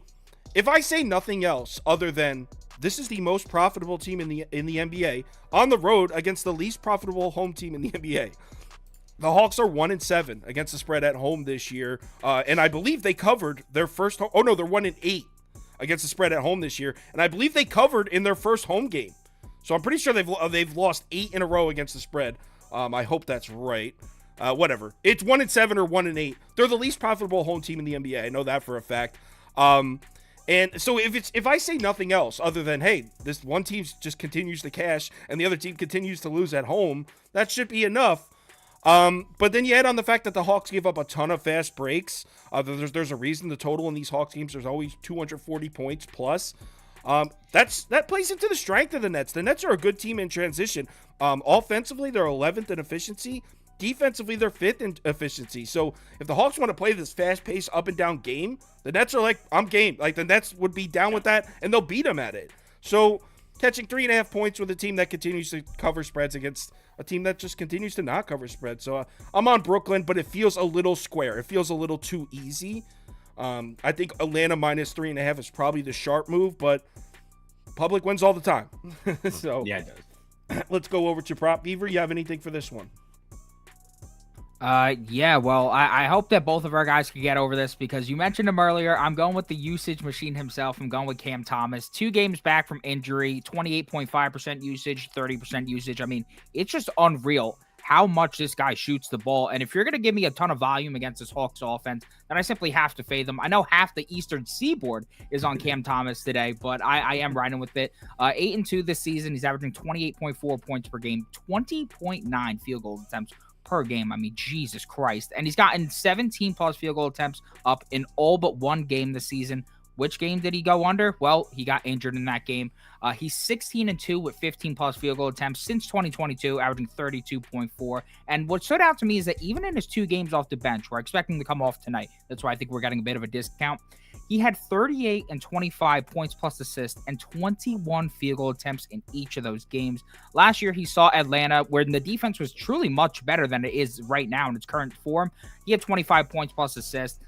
if I say nothing else other than this is the most profitable team in the NBA on the road against the least profitable home team in the NBA. The Hawks are 1-7 against the spread at home this year. And I believe they covered their first oh no, they're 1-8 against the spread at home this year. And I believe they covered in their first home game. So I'm pretty sure they've lost 8 in a row against the spread. I hope that's right. Whatever. It's 1-7 or 1-8. They're the least profitable home team in the NBA. I know that for a fact. And so if I say nothing else other than, hey, this one team just continues to cash and the other team continues to lose at home, that should be enough. But then you add on the fact that the Hawks give up a ton of fast breaks. There's a reason the total in these Hawks games is always 240 points plus. That plays into the strength of the Nets. The Nets are a good team in transition. Offensively, they're 11th in efficiency. Defensively, they're 5th in efficiency. So if the Hawks want to play this fast-paced up and down game, the Nets are like, I'm game. Like the Nets would be down with that, and they'll beat them at it. So catching 3.5 points with a team that continues to cover spreads against a team that just continues to not cover spreads. So I'm on Brooklyn, but it feels a little square. It feels a little too easy. I think Atlanta minus 3.5 is probably the sharp move, but public wins all the time. So Yeah, it does. Let's go over to Prop Beaver. You have anything for this one? Yeah, well, I hope that both of our guys can get over this because you mentioned him earlier. I'm going with the usage machine himself. I'm going with Cam Thomas. 2 games back from injury, 28.5% usage, 30% usage. I mean, it's just unreal how much this guy shoots the ball. And if you're going to give me a ton of volume against this Hawks offense, then I simply have to fade them. I know half the Eastern Seaboard is on Cam Thomas today, but I am riding with it. 8-2 this season. He's averaging 28.4 points per game, 20.9 field goal attempts per game. I mean, Jesus Christ. And he's gotten 17 plus field goal attempts up in all but one game this season. Which game did he go under? Well, he got injured in that game. He's 16-2 with 15 plus field goal attempts since 2022, averaging 32.4. And what stood out to me is that even in his 2 games off the bench, we're expecting to come off tonight. That's why I think we're getting a bit of a discount. He had 38 and 25 points plus assists and 21 field goal attempts in each of those games. Last year, he saw Atlanta, where the defense was truly much better than it is right now in its current form. He had 25 points plus assists.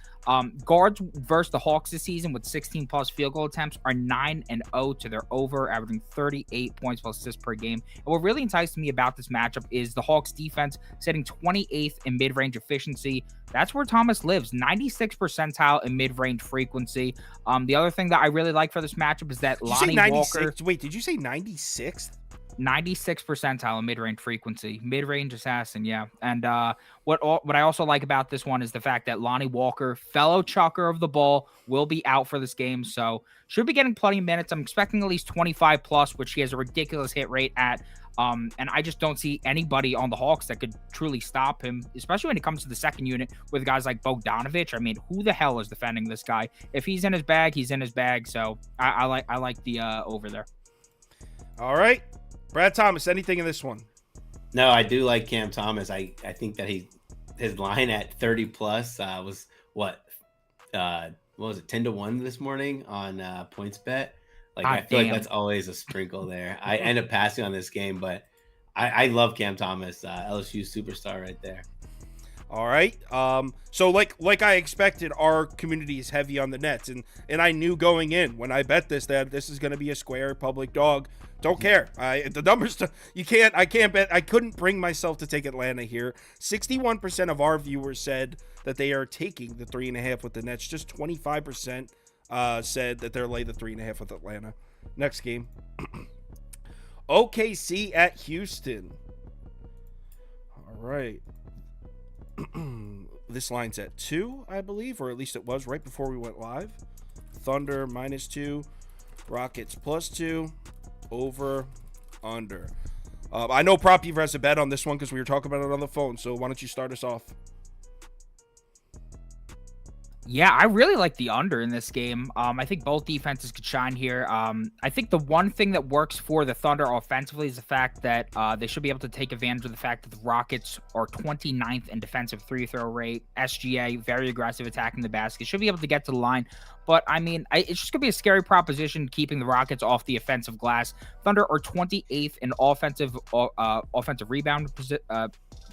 Guards versus the Hawks this season with 16 plus field goal attempts are 9-0 to their over, averaging 38 points plus assists per game. And what really enticed me about this matchup is the Hawks defense sitting 28th in mid-range efficiency. That's where Thomas lives, 96th percentile in mid-range frequency. The other thing that I really like for this matchup is that Lonnie Walker. Wait, did you say 96th? 96th percentile in mid-range frequency, mid-range assassin. Yeah. And what I also like about this one is the fact that Lonnie Walker, fellow chucker of the ball, will be out for this game. So should be getting plenty of minutes. I'm expecting at least 25 plus, which he has a ridiculous hit rate at. And I just don't see anybody on the Hawks that could truly stop him, especially when it comes to the second unit with guys like Bogdanovich. I mean, who the hell is defending this guy? If he's in his bag, he's in his bag. So I like the over there. All right. Brad Thomas, anything in this one? No, I do like Cam Thomas. I think that his line at 30 plus was what was it, 10-1 this morning on PointsBet. Like I feel like that's always a sprinkle there. I end up passing on this game, but I love Cam Thomas, LSU superstar right there. All right. So like I expected, our community is heavy on the Nets, and I knew going in when I bet this that this is going to be a square public dog. Don't care. The numbers. I can't bet. I couldn't bring myself to take Atlanta here. 61% of our viewers said that they are taking the 3.5 with the Nets. Just 25% said that they're lay the 3.5 with Atlanta. Next game. OKC at Houston. All right. This line's at 2, I believe, or at least it was right before we went live. Thunder -2, Rockets +2, over, under. I know Prop Beaver has a bet on this one because we were talking about it on the phone, so why don't you start us off? Yeah, I really like the under in this game. I think both defenses could shine here. I think the one thing that works for the Thunder offensively is the fact that they should be able to take advantage of the fact that the Rockets are 29th in defensive free throw rate. SGA, very aggressive attacking the basket. Should be able to get to the line. But, I mean, it's just going to be a scary proposition keeping the Rockets off the offensive glass. Thunder are 28th in offensive rebound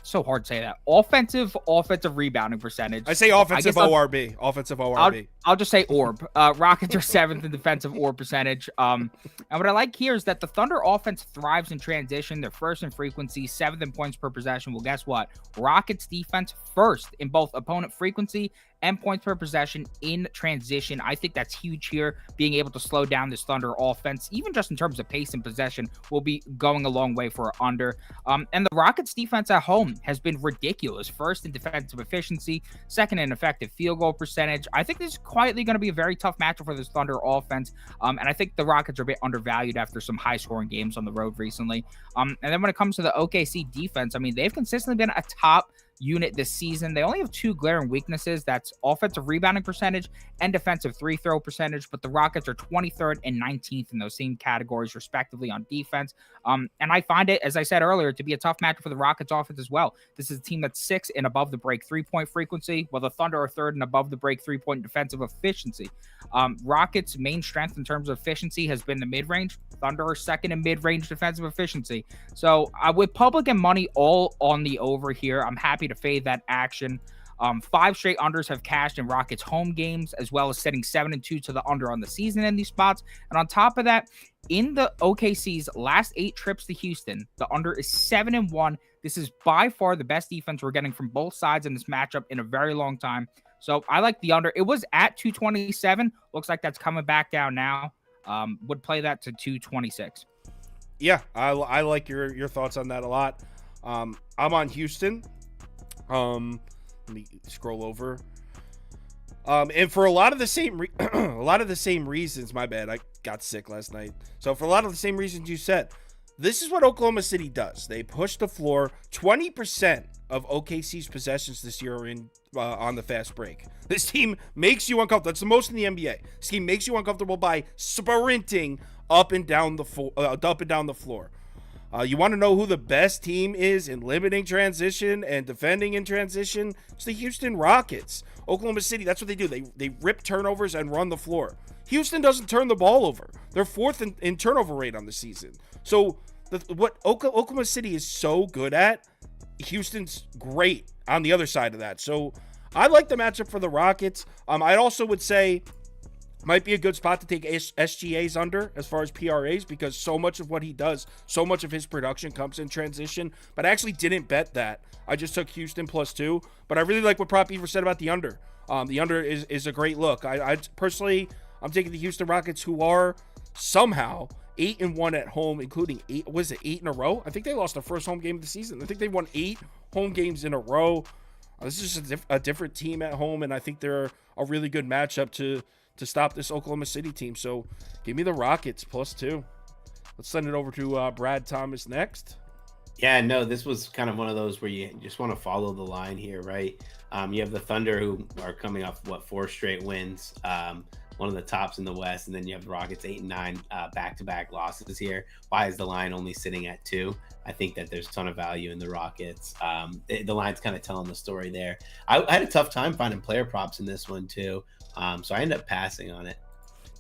so hard to say that. Offensive rebounding percentage. I say offensive ORB. Offensive ORB. I'll just say orb. Rockets are 7th in defensive orb percentage. And what I like here is that the Thunder offense thrives in transition. They're first in frequency, 7th in points per possession. Well, guess what? Rockets defense first in both opponent frequency and points per possession in transition. I think that's huge here. Being able to slow down this Thunder offense, even just in terms of pace and possession, will be going a long way for under. And the Rockets defense at home has been ridiculous. First in defensive efficiency, second in effective field goal percentage. I think this is quietly going to be a very tough matchup for this Thunder offense. And I think the Rockets are a bit undervalued after some high scoring games on the road recently. And then when it comes to the OKC defense, I mean, they've consistently been a top unit this season. They only have two glaring weaknesses. That's offensive rebounding percentage and defensive free throw percentage, but the Rockets are 23rd and 19th in those same categories respectively on defense. And I find it, as I said earlier, to be a tough matchup for the Rockets offense as well. This is a team that's 6th in above the break 3-point frequency, while the Thunder are 3rd in above the break 3-point defensive efficiency. Rockets' main strength in terms of efficiency has been the mid-range. Thunder are 2nd in mid-range defensive efficiency. So with public and money all on the over here, I'm happy to fade that action. 5 straight unders have cashed in Rockets home games, as well as setting 7-2 to the under on the season in these spots. And on top of that, in the OKC's last 8 trips to Houston, the under is 7-1. This is by far the best defense we're getting from both sides in this matchup in a very long time. So I like the under. It was at 227. Looks like that's coming back down now. Would play that to 226. Yeah, I like your thoughts on that a lot. I'm on Houston. Let me scroll over. And for a lot of the same reasons, my bad, I got sick last night. So for a lot of the same reasons you said, this is what Oklahoma City does. They push the floor. 20% of OKC's possessions this year are in on the fast break. This team makes you uncomfortable. That's the most in the NBA. This team makes you uncomfortable by sprinting up and down the floor. You want to know who the best team is in limiting transition and defending in transition? It's the Houston Rockets. Oklahoma City, that's what they do. They rip turnovers and run the floor. Houston doesn't turn the ball over. They're 4th in turnover rate on the season. So what Oklahoma City is so good at, Houston's great on the other side of that. So I like the matchup for the Rockets. I also would say might be a good spot to take SGA's under as far as PRAs, because so much of what he does, so much of his production comes in transition. But I actually didn't bet that. I just took Houston +2. But I really like what Prop Beaver said about the under. The under is a great look. I personally, I'm taking the Houston Rockets, who are somehow 8-1 at home, including 8 in a row? I think they lost their first home game of the season. I think they won 8 home games in a row. This is just a different team at home, and I think they're a really good matchup to stop this Oklahoma City team. So give me the Rockets +2. Let's send it over to Brad Thomas next. Yeah, no, this was kind of one of those where you just want to follow the line here, right? You have the Thunder, who are coming off 4 straight wins, one of the tops in the West, and then you have the Rockets 8-9 back-to-back losses here. Why is the line only sitting at 2? I think that there's a ton of value in the Rockets. The line's kind of telling the story there. I had a tough time finding player props in this one too, so I ended up passing on it.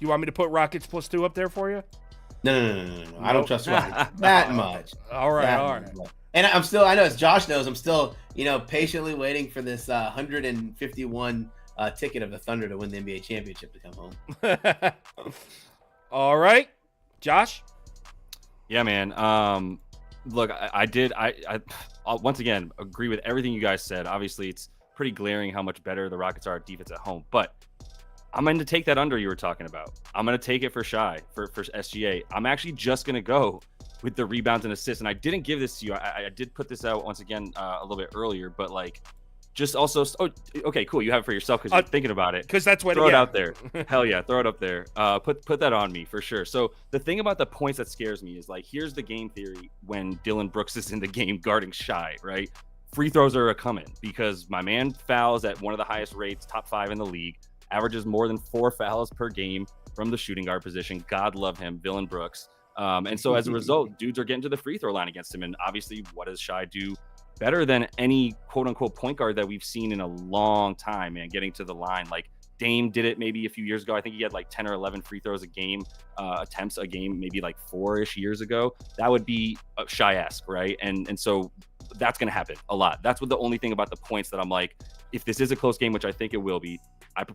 You want me to put Rockets +2 up there for you? No. I don't trust Rockets that much. All right. And I know, as Josh knows, I'm still, patiently waiting for this 151 ticket of the Thunder to win the NBA championship to come home. All right, Josh. Yeah, man. Look, I once again agree with everything you guys said. Obviously, it's pretty glaring how much better the Rockets are at defense at home, but I'm going to take that under you were talking about. I'm going to take it for SGA. I'm actually just going to go with the rebounds and assists. And I didn't give this to you. I did put this out once again a little bit earlier, but just also, okay, cool. You have it for yourself because you're thinking about it. Because that's what. Throw it out there. Hell yeah, throw it up there. Put that on me for sure. So the thing about the points that scares me is here's the game theory when Dylan Brooks is in the game guarding Shy, right? free throws are a coming because my man fouls at one of the highest rates, top 5 in the league, averages more than 4 fouls per game from the shooting guard position. God love him, Dylan Brooks. And so as a result, dudes are getting to the free throw line against him. And obviously, what does Shai do better than any quote unquote point guard that we've seen in a long time, man, getting to the line? Like Dame did it maybe a few years ago. I think he had like 10 or 11 free throws a game, attempts a game, maybe like 4-ish years ago. That would be Shai-esque, right? And so that's going to happen a lot. That's what the only thing about the points that I'm like, if this is a close game, which I think it will be,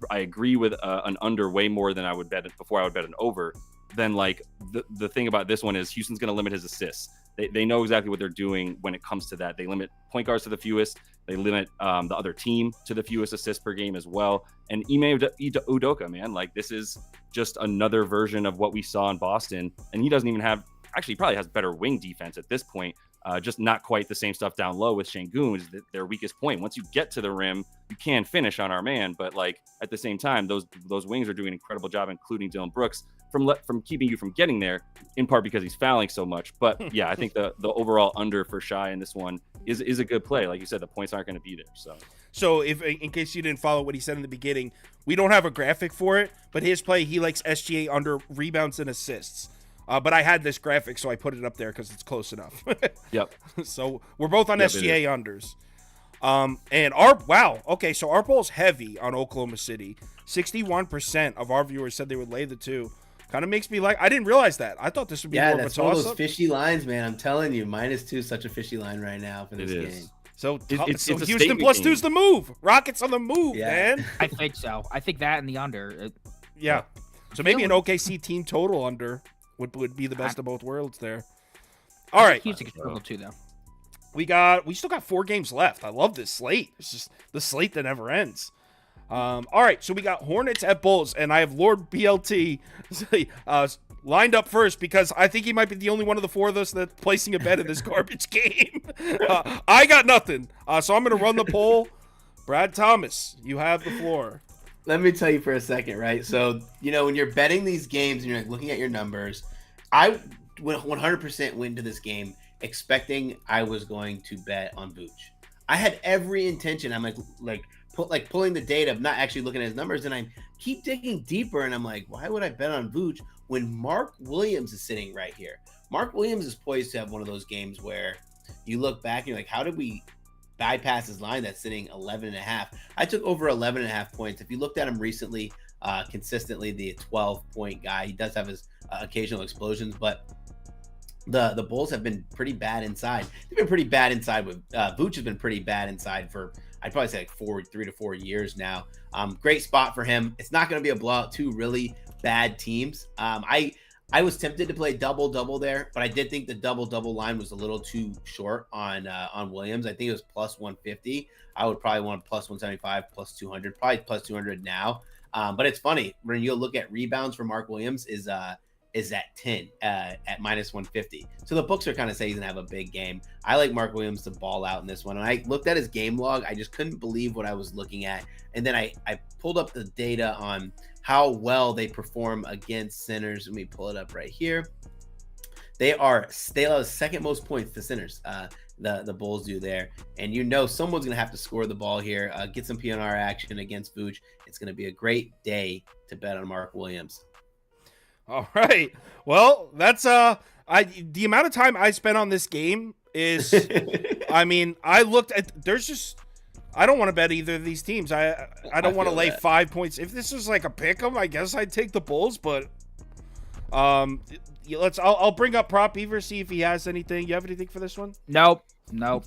I agree with an under way more than I would bet it before I would bet an over. Then like the thing about this one is Houston's going to limit his assists. They know exactly what they're doing when it comes to that. They limit point guards to the fewest. They limit the other team to the fewest assists per game as well. And Ime Udoka, man, like this is just another version of what we saw in Boston. And he doesn't even have, actually he probably has better wing defense at this point. Just not quite the same stuff down low with Şengün is their weakest point. Once you get to the rim, you can finish on our man. But like at the same time, those wings are doing an incredible job, including Dylan Brooks, from keeping you from getting there, in part because he's fouling so much. But yeah, I think the overall under for Shai in this one is a good play. Like you said, the points aren't going to be there. So if in case you didn't follow what he said in the beginning, we don't have a graphic for it, but his play, he likes SGA under rebounds and assists. But I had this graphic, so I put it up there because it's close enough. Yep. So we're both on SGA unders. And our poll's heavy on Oklahoma City. 61% of our viewers said they would lay the 2. Kind of makes me like, I didn't realize that. I thought this would be more of a toss-up. Yeah, that's one of those fishy lines, man. I'm telling you, -2 is such a fishy line right now for this game. So it's Houston plus 2's the move. Rockets on the move, man. I think so. I think that and the under. Yeah. So maybe an OKC team total under would be the best of both worlds there. All right. Houston can struggle too, though. We still got 4 games left. I love this slate. It's just the slate that never ends. All right, so we got Hornets at Bulls, and I have Lord BLT lined up first because I think he might be the only one of the 4 of us that's placing a bet in this garbage game. I got nothing, so I'm going to run the poll. Brad Thomas, you have the floor. Let me tell you for a second, right? So, when you're betting these games and you're like looking at your numbers, I 100% went into this game expecting I was going to bet on Vooch. I had every intention. I'm like pulling the data of not actually looking at his numbers, and I keep digging deeper, and I'm like, why would I bet on Vooch when Mark Williams is sitting right here? Mark Williams is poised to have one of those games where you look back and you're like, how did we bypass his line that's sitting 11.5? I took over 11.5 points. If you looked at him recently, consistently the 12-point guy, he does have his occasional explosions, but the Bulls have been pretty bad inside. They've been pretty bad inside with Vooch has been pretty bad inside for, I'd probably say like 3 to 4 years now. Great spot for him. It's not going to be a blowout. 2 really bad teams. I was tempted to play double there, but I did think the double line was a little too short on Williams. I think it was plus 150. I would probably want plus 175, plus 200, probably plus 200 now. But it's funny when you look at rebounds for Mark Williams is at 10 at minus 150. So the books are kind of saying he's gonna have a big game. I like Mark Williams to ball out in this one. And I looked at his game log. I just couldn't believe what I was looking at. And then I pulled up the data on how well they perform against centers. Let me pull it up right here. They allow the second most points to centers. The Bulls do there. And someone's gonna have to score the ball here. Get some PNR action against Vooch. It's gonna be a great day to bet on Mark Williams. All right. Well, that's the amount of time I spent on this game is I mean, I looked at I don't want to bet either of these teams. I don't want to lay 5 points. If this was like a pick 'em, I guess I'd take the Bulls, but I'll bring up Prop Beaver, see if he has anything. You have anything for this one? Nope. No.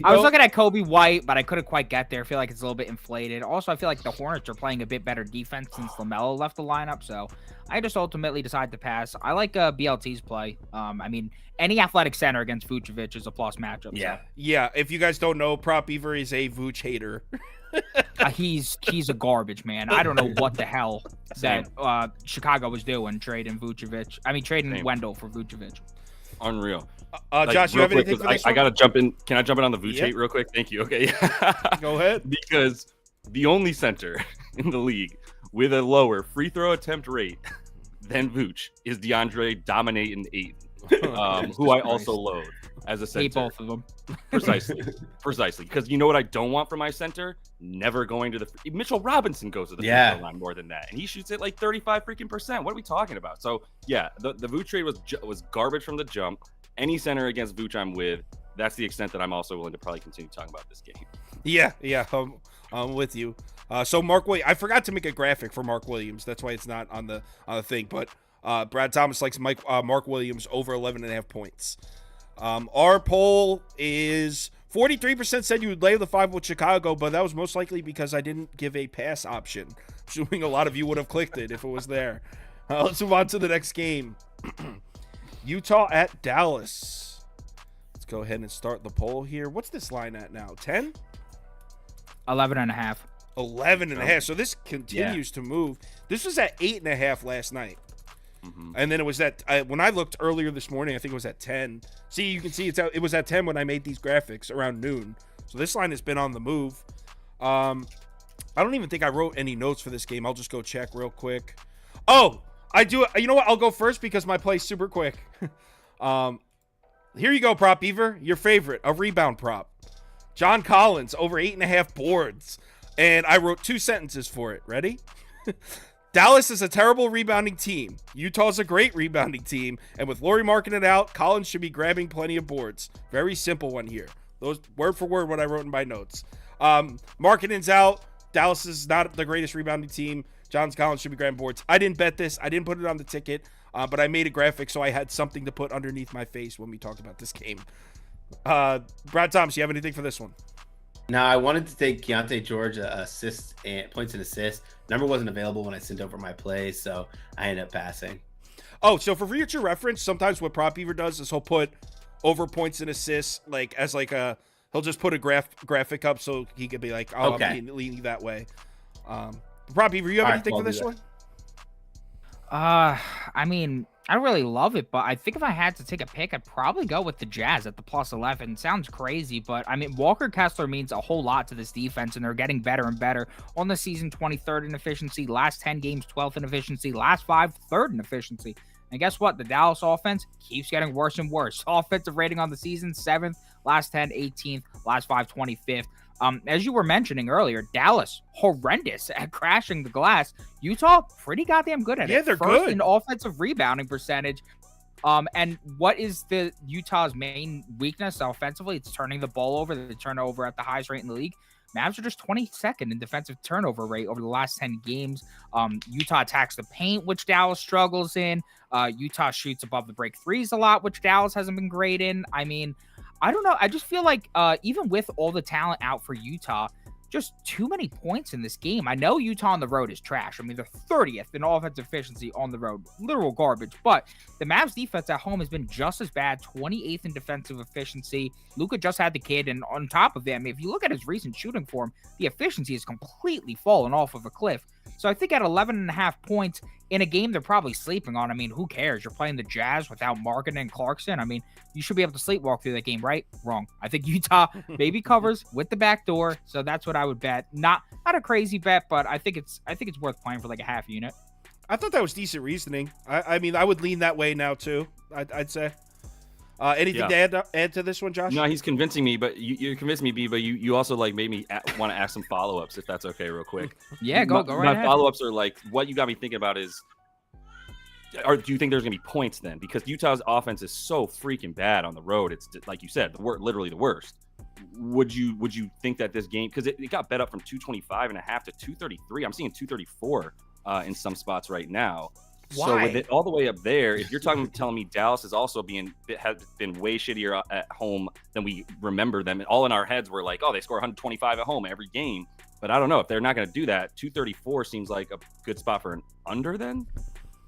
I was looking at Kobe White, but I couldn't quite get there. I feel like it's a little bit inflated. Also, I feel like the Hornets are playing a bit better defense since LaMelo left the lineup, so I just ultimately decided to pass. I like BLT's play. I mean, any athletic center against Vucevic is a plus matchup. Yeah. So. Yeah. If you guys don't know, Prop Beaver is a Vooch hater. He's a garbage man. I don't know what the hell that Chicago was doing trading Vucevic. I mean, trading Wendell for Vucevic. Unreal. Josh, you have anything for this I gotta jump in. Can I jump in on the Vooch hate real quick? Thank you. Okay. Go ahead. Because the only center in the league with a lower free throw attempt rate than Vooch is DeAndre Dominating 8, who I also loathe. as a center. Hate both of them. Precisely. Because you know what I don't want from my center? Never going to the Mitchell Robinson goes to the free throw line more than that, and he shoots it like 35%. What are we talking about? So yeah, the Vooch trade was garbage from the jump. Any center against Vooch I'm with. That's the extent that I'm also willing to probably continue talking about this game. Yeah, I'm with you. So Mark Williams, I forgot to make a graphic for Mark Williams. That's why it's not on the thing. But Brad Thomas likes Mark Williams over 11.5 points. Our poll is 43% said you would lay the 5 with Chicago, but that was most likely because I didn't give a pass option. Assuming a lot of you would have clicked it if it was there. Let's move on to the next game. Utah at Dallas. Go ahead and start the poll here. What's this line at now? 10? 11.5. 11.5. So this continues to move. This was at 8.5 last night. And then it was at when I looked earlier this morning, I think it was at 10. See, you can see it was at 10 when I made these graphics around noon. So this line has been on the move. I don't even think I wrote any notes for this game. I'll just go check real quick. Oh, I do. You know what? I'll go first because my play's super quick. Here you go, Prop Beaver. Your favorite, a rebound prop. John Collins, over 8.5 boards. And I wrote 2 sentences for it. Ready? Dallas is a terrible rebounding team. Utah's a great rebounding team. And with Lauri Markkanen out, Collins should be grabbing plenty of boards. Very simple one here. Those word for word what I wrote in my notes. Markkanen's out. Dallas is not the greatest rebounding team. John Collins should be grabbing boards. I didn't bet this. I didn't put it on the ticket. But I made a graphic so I had something to put underneath my face when we talked about this game. Brad Thomas, you have anything for this one? No, I wanted to take Keontae George assists and points and assists. Number wasn't available when I sent over my plays, so I ended up passing. Oh, so for future reference, sometimes what Prop Beaver does is he'll put over points and assists he'll just put a graphic up so he could be like, oh, okay. I'm leaning that way. Prop Beaver, you have anything for this one? I mean, I don't really love it, but I think if I had to take a pick, I'd probably go with the Jazz at the +11. Sounds crazy, but I mean, Walker Kessler means a whole lot to this defense, and they're getting better and better. On the season, 23rd in efficiency, last 10 games, 12th in efficiency, last 5, 3rd in efficiency. And guess what? The Dallas offense keeps getting worse and worse. Offensive rating on the season, 7th, last 10, 18th, last 5, 25th. As you were mentioning earlier, Dallas, horrendous at crashing the glass. Utah, pretty goddamn good at it. Yeah, they're First good in offensive rebounding percentage. And what is the Utah's main weakness offensively? It's turning the ball over. They turn over at the highest rate in the league. Mavs are just 22nd in defensive turnover rate over the last 10 games. Utah attacks the paint, which Dallas struggles in. Utah shoots above the break threes a lot, which Dallas hasn't been great in. I mean, I don't know. I just feel like even with all the talent out for Utah, just too many points in this game. I know Utah on the road is trash. I mean, they're 30th in offensive efficiency on the road. Literal garbage. But the Mavs defense at home has been just as bad. 28th in defensive efficiency. Luka just had the kid. And on top of that, I mean, if you look at his recent shooting form, the efficiency has completely fallen off of a cliff. So I think at 11.5 points in a game they're probably sleeping on, I mean, who cares? You're playing the Jazz without Markkanen and Clarkson. I mean, you should be able to sleepwalk through that game, right? Wrong. I think Utah maybe covers with the back door. So that's what I would bet. Not a crazy bet, but I think it's worth playing for like a half unit. I thought that was decent reasoning. I mean, I would lean that way now too. I'd say. Anything to add to this one, Josh? No, he's convincing me, but you convinced me, B. But you also like made me want to ask some follow-ups, if that's okay, real quick. Yeah, go right ahead. My follow-ups are like, what you got me thinking about is, or do you think there's gonna be points then? Because Utah's offense is so freaking bad on the road. It's like you said, literally the worst. Would you think that this game, because it got bet up from 225.5 to 233? I'm seeing 234 in some spots right now. Why? So with it all the way up there, if you're telling me Dallas is also has been way shittier at home than we remember them, and all in our heads we're like, oh, they score 125 at home every game. But I don't know if they're not going to do that. 234 seems like a good spot for an under then.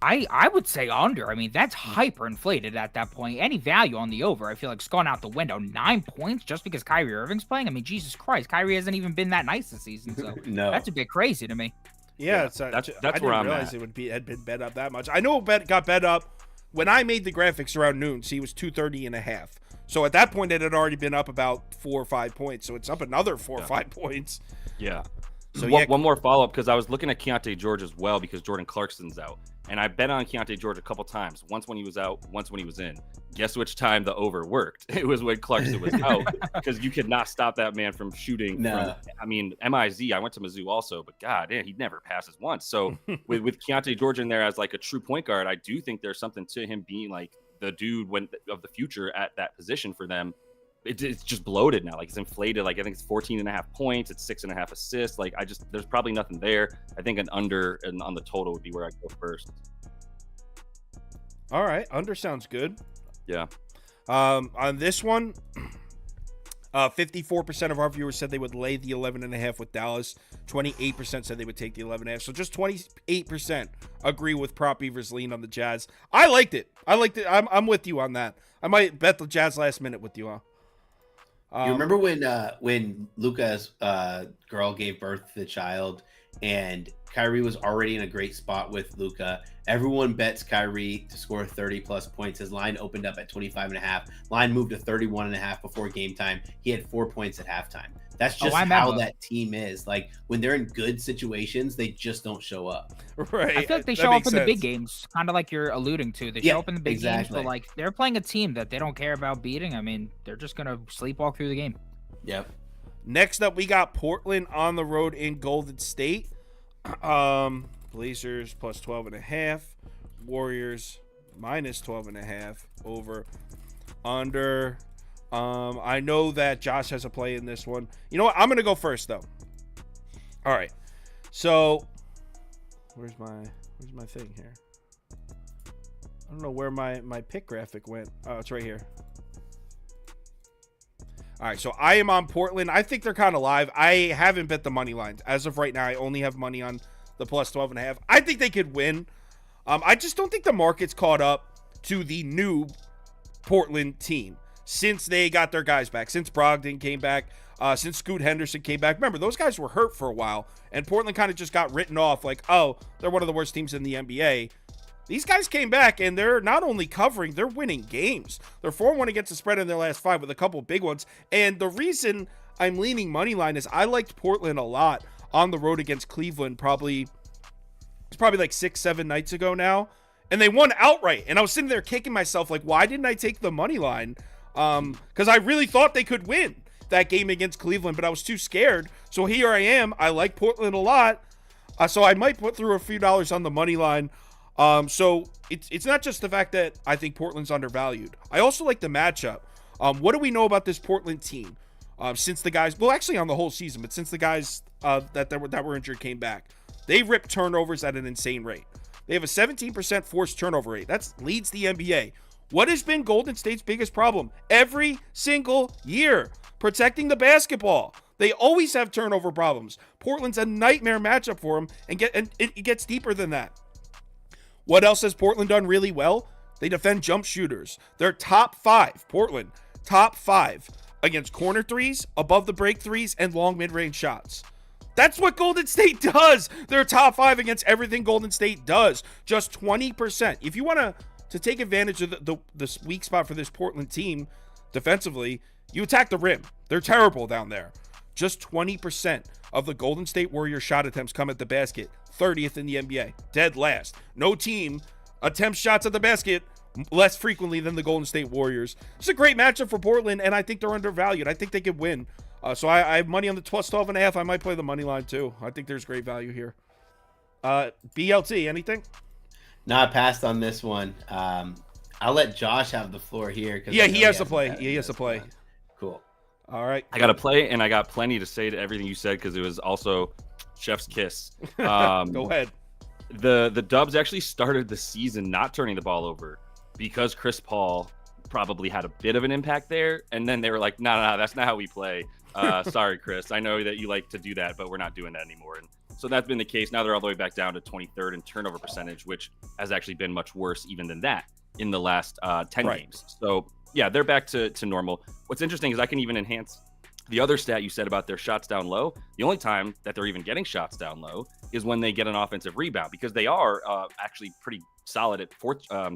I would say under. I mean, that's hyperinflated at that point. Any value on the over, I feel like it's gone out the window. 9 points just because Kyrie Irving's playing? I mean, Jesus Christ, Kyrie hasn't even been that nice this season. So No. That's a bit crazy to me. Yeah, that's I where didn't I'm realize at. had been bet up that much. I know it got bet up when I made the graphics around noon. See, it was 230.5. So at that point, it had already been up about 4 or 5 points. So it's up another 4 or 5 points. Yeah. So one more follow-up, because I was looking at Keontae George as well, because Jordan Clarkson's out. And I bet on Keontae George a couple times. Once when he was out, once when he was in. guess which time the over worked? It was when Clarkson was out, because you could not stop that man from shooting. No. I mean, MIZ, I went to Mizzou also, but God, he never passes once. So with Keontae George in there as like a true point guard, I do think there's something to him being like the dude of the future at that position for them. It's just bloated now. Like, it's inflated. Like, I think it's 14.5 points. It's 6.5 assists. Like, there's probably nothing there. I think an under and on the total would be where I go first. All right. Under sounds good. Yeah. On this one, 54% of our viewers said they would lay the 11.5 with Dallas. 28% said they would take the 11.5. So just 28% agree with Prop Beaver's lean on the Jazz. I liked it. I'm with you on that. I might bet the Jazz last minute with you. You remember when Luka's girl gave birth to the child, and Kyrie was already in a great spot with Luka? Everyone bets Kyrie to score 30 plus points. His line opened up at 25.5. Line moved to 31.5 before game time. He had 4 points at halftime. That's just how that team is. Like, when they're in good situations, they just don't show up. Right. I feel like they show up in the big games, kind of like you're alluding to. They show up in the big games, but like, they're playing a team that they don't care about beating. I mean, they're just gonna sleepwalk through the game. Yep. Next up, we got Portland on the road in Golden State. Blazers plus 12.5. Warriors minus 12.5. Over. Under. I know that Josh has a play in this one. You know what? I'm gonna go first though. All right. So where's my thing here? I don't know where my pick graphic went. Oh, it's right here. All right, so I am on Portland. I think they're kind of live. I haven't bet the money lines. As of right now, I only have money on the plus 12.5. I think they could win. I just don't think the market's caught up to the new Portland team since they got their guys back, since Brogdon came back, since Scoot Henderson came back. Remember, those guys were hurt for a while, and Portland kind of just got written off like, oh, they're one of the worst teams in the NBA. These guys came back, and they're not only covering, they're winning games. They're 4-1 against the spread in their last 5 with a couple big ones. And the reason I'm leaning money line is I liked Portland a lot on the road against Cleveland. It's probably like 6-7 nights ago now, and they won outright. And I was sitting there kicking myself like, why didn't I take the money line? Because I really thought they could win that game against Cleveland, but I was too scared. So here I am. I like Portland a lot, so I might put through a few dollars on the money line. So it's not just the fact that I think Portland's undervalued. I also like the matchup. What do we know about this Portland team? Since the guys, well, actually on the whole season, but since the guys that were injured came back, they rip turnovers at an insane rate. They have a 17% forced turnover rate. That leads the NBA. What has been Golden State's biggest problem every single year? Protecting the basketball. They always have turnover problems. Portland's a nightmare matchup for them, and it gets deeper than that. What else has Portland done really well? They defend jump shooters. They're top 5, Portland, top 5 against corner threes, above the break threes, and long mid-range shots. That's what Golden State does. They're top 5 against everything Golden State does. Just 20%. If you want to take advantage of the weak spot for this Portland team defensively, you attack the rim. They're terrible down there. Just 20% of the Golden State Warriors shot attempts come at the basket. 30th in the NBA. Dead last. No team attempts shots at the basket less frequently than the Golden State Warriors. It's a great matchup for Portland, and I think they're undervalued. I think they could win. So I have money on the plus 12.5. I might play the money line too. I think there's great value here. BLT, anything? No, I passed on this one. I'll let Josh have the floor here. Yeah, he has to play. He has to play. Cool. All right. I got to play, and I got plenty to say to everything you said because it was also chef's kiss. Go ahead. The Dubs actually started the season not turning the ball over because Chris Paul probably had a bit of an impact there, and then they were like, no, that's not how we play. Sorry, Chris. I know that you like to do that, but we're not doing that anymore. And so that's been the case. Now they're all the way back down to 23rd in turnover percentage, which has actually been much worse even than that in the last 10 games. So yeah, they're back to normal. What's interesting is I can even enhance the other stat you said about their shots down low. The only time that they're even getting shots down low is when they get an offensive rebound, because they are actually pretty solid at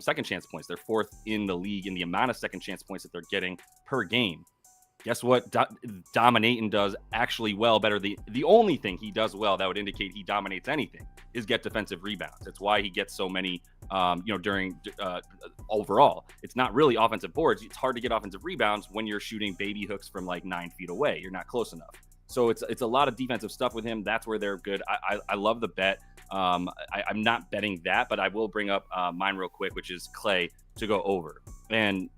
second chance points. They're 4th in the league in the amount of second chance points that they're getting per game. Guess what? Dominating does actually well, better. The only thing he does well that would indicate he dominates anything is get defensive rebounds. That's why he gets so many during overall. It's not really offensive boards. It's hard to get offensive rebounds when you're shooting baby hooks from like 9 feet away. You're not close enough. So it's a lot of defensive stuff with him. That's where they're good. I love the bet. I'm not betting that, but I will bring up mine real quick, which is Clay to go over. And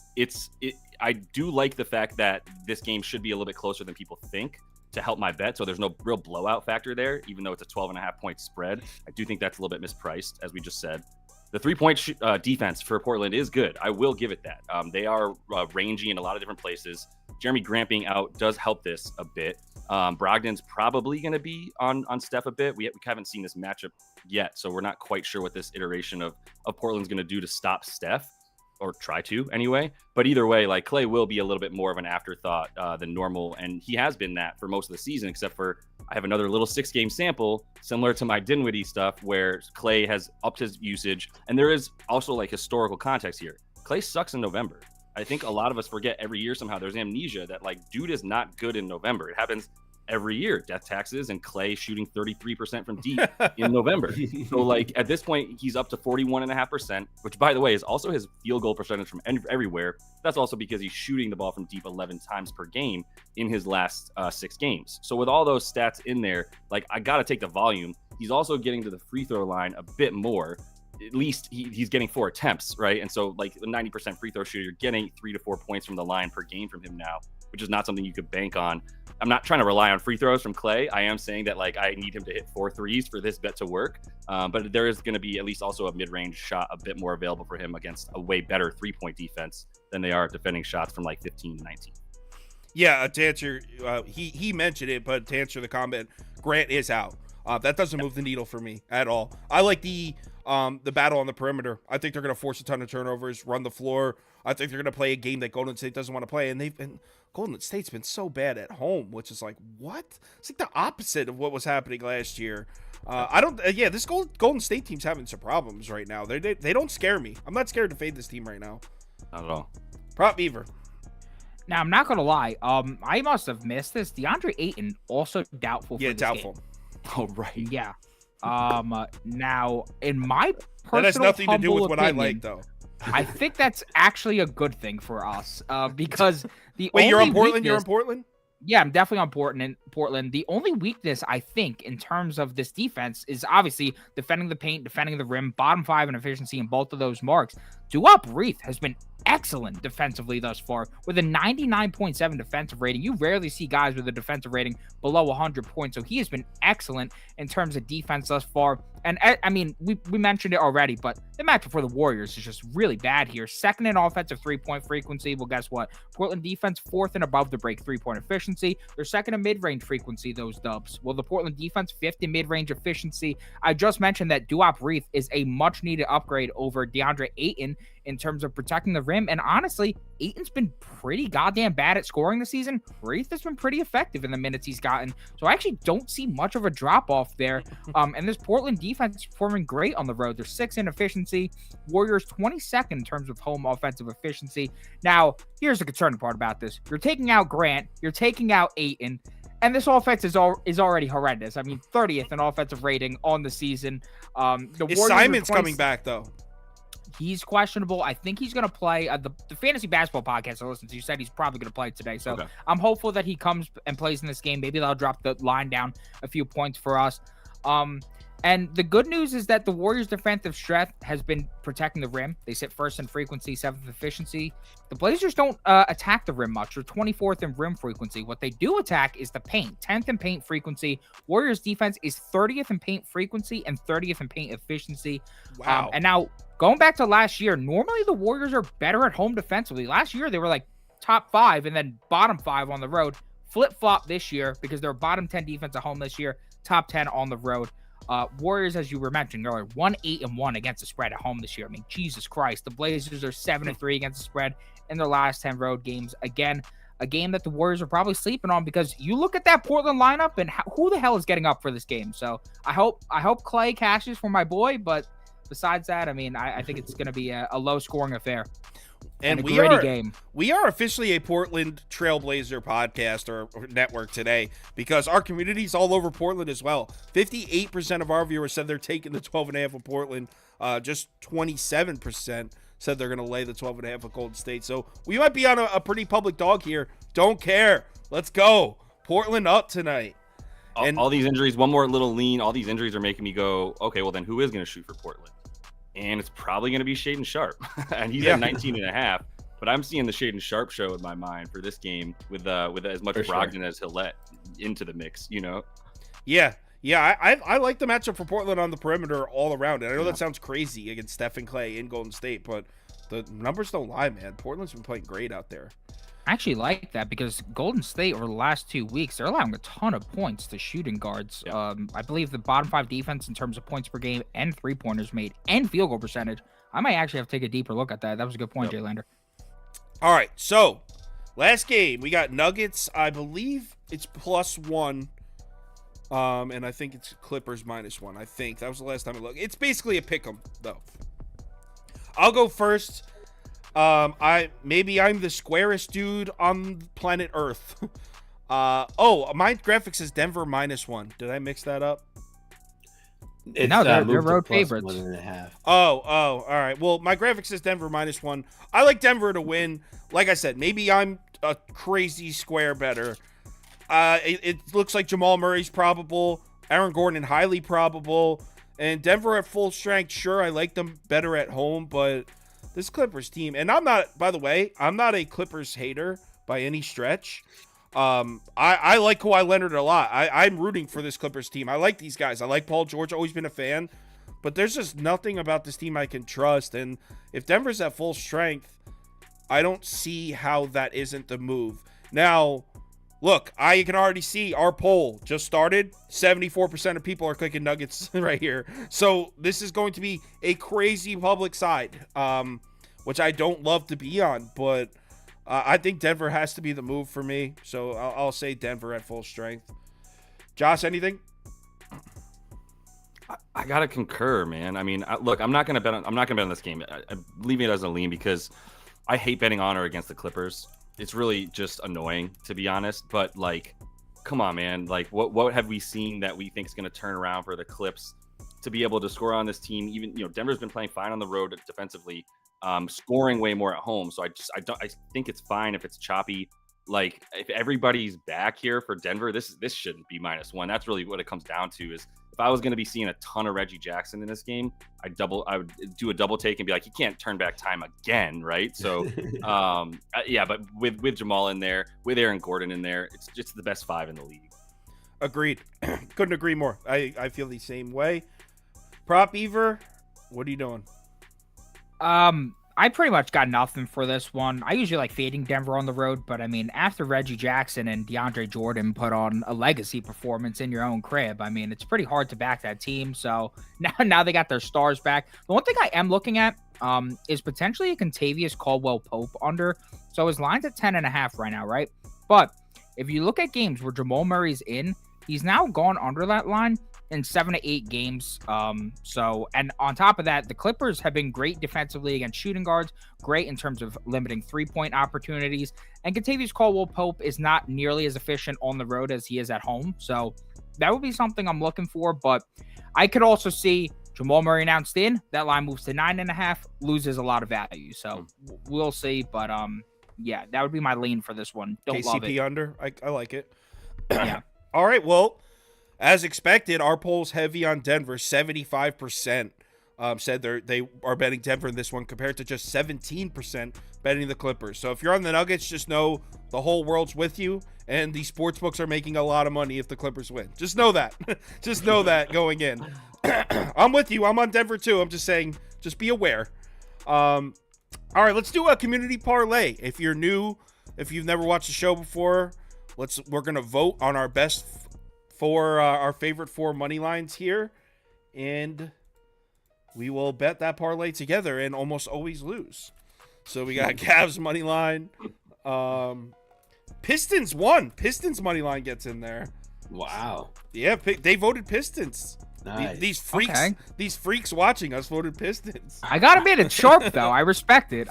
I do like the fact that this game should be a little bit closer than people think to help my bet. So there's no real blowout factor there, even though it's a 12.5 point spread. I do think that's a little bit mispriced, as we just said. The 3-point defense for Portland is good. I will give it that. They are rangy in a lot of different places. Jeremy Grant being out does help this a bit. Brogdon's probably going to be on Steph a bit. We haven't seen this matchup yet, so we're not quite sure what this iteration of Portland's going to do to stop Steph, or try to anyway. But either way, like, Clay will be a little bit more of an afterthought than normal, and he has been that for most of the season, except for I have another little 6-game sample similar to my Dinwiddie stuff where Clay has upped his usage, and there is also like historical context here. Clay sucks in November. I think a lot of us forget every year somehow. There's amnesia that, like, dude is not good in November. It happens every year. Death taxes and Clay shooting 33% from deep in November. So, like, at this point, he's up to 41.5%, which, by the way, is also his field goal percentage from everywhere. That's also because he's shooting the ball from deep 11 times per game in his last 6 games. So with all those stats in there, like, I got to take the volume. He's also getting to the free throw line a bit more. At least he's getting 4 attempts, right? And so, like, the 90% free throw shooter, you're getting 3 to 4 points from the line per game from him now, which is not something you could bank on. I'm not trying to rely on free throws from Clay. I am saying that, like, I need him to hit 4 threes for this bet to work. But there is going to be at least also a mid-range shot a bit more available for him against a way better 3-point defense than they are defending shots from like 15 to 19. Yeah, to answer, he mentioned it, but to answer the comment, Grant is out. That doesn't move the needle for me at all. I like the battle on the perimeter. I think they're going to force a ton of turnovers, run the floor. I think they're going to play a game that Golden State doesn't want to play, and Golden State's been so bad at home, which is like, what? It's like the opposite of what was happening last year. This Golden State team's having some problems right now. They don't scare me. I'm not scared to fade this team right now. Not at all. Prop Beaver. Now, I'm not going to lie. I must have missed this. DeAndre Ayton also doubtful for this doubtful. game. Oh, right. Yeah. Now, in my personal that has nothing to do with what opinion, I like, though. I think that's actually a good thing for us because the Wait, you're only on Portland? weakness- You're on Portland? Yeah, I'm definitely on Portland. The only weakness, I think, in terms of this defense is obviously defending the paint, defending the rim, bottom 5 in efficiency in both of those marks. Duop Reith has been excellent defensively thus far with a 99.7 defensive rating. You rarely see guys with a defensive rating below 100 points. So he has been excellent in terms of defense thus far. And I mean, we mentioned it already, but the matchup for the Warriors is just really bad here. Second in offensive 3-point frequency. Well, guess what? Portland defense 4th and above the break 3-point efficiency. They're second in mid-range frequency, those dubs. Well, the Portland defense 5th in mid-range efficiency. I just mentioned that Duop Reith is a much-needed upgrade over DeAndre Ayton in terms of protecting the rim. And honestly, Ayton's been pretty goddamn bad at scoring this season. Reith has been pretty effective in the minutes he's gotten. So I actually don't see much of a drop-off there. And this Portland defense is performing great on the road. They're 6th in efficiency. Warriors 22nd in terms of home offensive efficiency. Now, here's the concerning part about this. You're taking out Grant. You're taking out Ayton. And this offense is already horrendous. I mean, 30th in offensive rating on the season. Simon's coming back, though? He's questionable. I think he's going to play. The fantasy basketball podcast I listened to said he's probably going to play today. So okay. I'm hopeful that he comes and plays in this game. Maybe they'll drop the line down a few points for us. And the good news is that the Warriors' defensive strength has been protecting the rim. They sit 1st in frequency, 7th efficiency. The Blazers don't attack the rim much. They're 24th in rim frequency. What they do attack is the paint, 10th in paint frequency. Warriors' defense is 30th in paint frequency and 30th in paint efficiency. Wow. And now, going back to last year, normally the Warriors are better at home defensively. Last year, they were like top 5 and then bottom 5 on the road. Flip-flop this year because they're bottom 10 defense at home this year, top 10 on the road. Warriors, as you were mentioning earlier, 1-8-1 against the spread at home this year. I mean, Jesus Christ. The Blazers are 7-3 against the spread in their last 10 road games. Again, a game that the Warriors are probably sleeping on because you look at that Portland lineup and who the hell is getting up for this game? So I hope Clay cashes for my boy, but besides that, I mean, I think it's going to be a low-scoring affair. And we are officially a Portland Trailblazer podcast or network today because our community's all over Portland as well. 58% of our viewers said they're taking the 12.5 of Portland. Just 27% said they're going to lay the 12.5 with Golden State. So we might be on a pretty public dog here. Don't care. Let's go. Portland up tonight. And all these injuries, one more little lean, all these injuries are making me go, okay, well then who is going to shoot for Portland? And it's probably going to be Shaedon Sharpe. And he's at 19.5. But I'm seeing the Shaedon Sharpe show in my mind for this game with as much Brogdon as he'll let into the mix, you know? Yeah. I like the matchup for Portland on the perimeter all around. And I know that sounds crazy against Steph and Clay in Golden State, but the numbers don't lie, man. Portland's been playing great out there. I actually like that because Golden State over the last 2 weeks, they're allowing a ton of points to shooting guards. Yeah. I believe the bottom 5 defense in terms of points per game and 3-pointers made and field goal percentage. I might actually have to take a deeper look at that. That was a good point, Jay Lander. All right, so last game we got Nuggets. I believe it's +1, and I think it's Clippers -1. I think that was the last time I looked. It's basically a pick'em though. I'll go first. I'm the squarest dude on planet Earth. My graphics is Denver -1. Did I mix that up? It's, no, they're moved to road plus favorites. 1.5. All right. Well, my graphics says Denver -1. I like Denver to win. Like I said, maybe I'm a crazy square better. It looks like Jamal Murray's probable, Aaron Gordon highly probable, and Denver at full strength. Sure, I like them better at home, but this Clippers team, and I'm not a Clippers hater by any stretch. I like Kawhi Leonard a lot. I'm rooting for this Clippers team. I like these guys. I like Paul George, always been a fan. But there's just nothing about this team I can trust. And if Denver's at full strength, I don't see how that isn't the move. Now, look, I can already see our poll just started. 74% of people are clicking Nuggets right here. So this is going to be a crazy public side, which I don't love to be on. But I think Denver has to be the move for me. So I'll say Denver at full strength. Josh, anything? I gotta concur, man. I mean, look, I'm not gonna bet on this game. I'm leaving it as a lean because I hate betting on or against the Clippers. It's really just annoying, to be honest. But like, come on, man. Like, what have we seen that we think is gonna turn around for the Clips to be able to score on this team? Even Denver's been playing fine on the road defensively, scoring way more at home. So I think it's fine if it's choppy. Like, if everybody's back here for Denver, this shouldn't be -1. That's really what it comes down to. Is if I was going to be seeing a ton of Reggie Jackson in this game, I would do a double take and be like, he can't turn back time again, right? So, but with Jamal in there, with Aaron Gordon in there, it's just the best 5 in the league. Agreed. Couldn't agree more. I feel the same way. Prop Beaver, what are you doing? I pretty much got nothing for this one. I usually like fading Denver on the road, but I mean, after Reggie Jackson and DeAndre Jordan put on a legacy performance in your own crib, I mean, it's pretty hard to back that team. So now they got their stars back. The one thing I am looking at is potentially a Kentavious Caldwell-Pope under. So his line's at 10.5 right now, right? But if you look at games where Jamal Murray's in, he's now gone under that line in 7 to 8 games. And on top of that, the Clippers have been great defensively against shooting guards, great in terms of limiting 3-point opportunities. And Kentavious Caldwell-Pope is not nearly as efficient on the road as he is at home. So that would be something I'm looking for. But I could also see Jamal Murray announced in, that line moves to 9.5, loses a lot of value. So we'll see. But that would be my lean for this one. Don't KCP love it. under. I like it. Yeah. All right. Well, as expected, our poll's heavy on Denver. 75% said they are betting Denver in this one, compared to just 17% betting the Clippers. So if you're on the Nuggets, just know the whole world's with you, and the sports books are making a lot of money if the Clippers win. Just know that. Just know that going in. I'm with you. I'm on Denver too. I'm just saying, just be aware. All right, let's do a community parlay. If you're new, if you've never watched the show before, we're gonna vote on our best for our favorite 4 money lines here, and we will bet that parlay together and almost always lose. So we got Cavs money line, Pistons won. Pistons money line gets in there. Wow. Yeah, they voted Pistons. Nice. These freaks watching us voted Pistons. I gotta admit, it's sharp though. I respect it.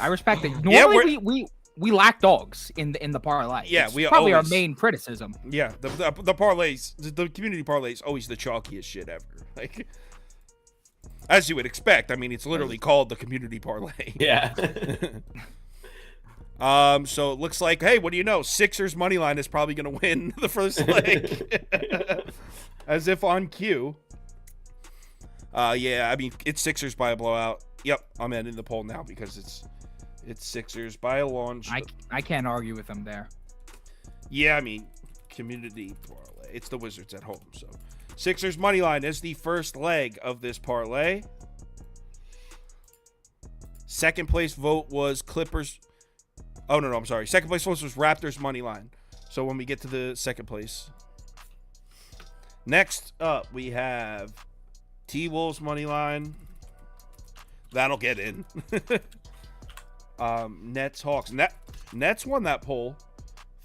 Normally, we lack dogs in the parlay. Yeah, it's we probably always, our main criticism. Yeah, the parlays, the community parlay is always the chalkiest shit ever. Like, As you would expect. I mean, it's literally called the community parlay. Yeah. So it looks like, hey, what do you know? Sixers money line is probably going to win the first leg. As if on cue. Yeah, I mean, it's Sixers by a blowout. Yep, I'm ending the poll now because it's Sixers by a launch. I can't argue with them there. Yeah, I mean, community parlay. It's the Wizards at home, so Sixers money line is the first leg of this parlay. Second place vote was Clippers. Oh, no, I'm sorry. Second place vote was Raptors money line. So when we get to the second place. Next up, we have T-Wolves money line. That'll get in. Nets, Hawks. Nets won that poll.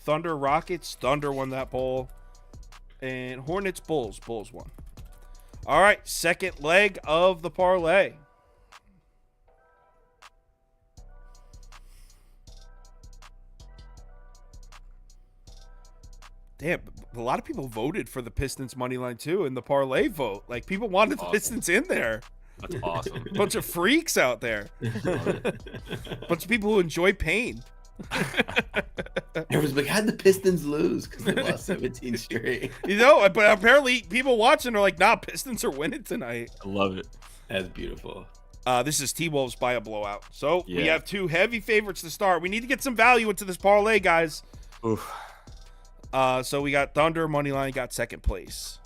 Thunder, Rockets. Thunder won that poll. And Hornets, Bulls. Bulls won. All right, second leg of the parlay. Damn, a lot of people voted for the Pistons money line too in the parlay vote. Like, people wanted the Pistons in there. That's awesome. Bunch of freaks out there. Bunch of people who enjoy pain. Everyone's like, how'd the Pistons lose? Because they lost 17 straight. You know, but apparently people watching are like, nah, Pistons are winning tonight. I love it. That's beautiful. This is T-Wolves by a blowout. So we Yeah. have two heavy favorites to start. We need to get some value into this parlay, guys. Oof. So we got Thunder money line, got second place.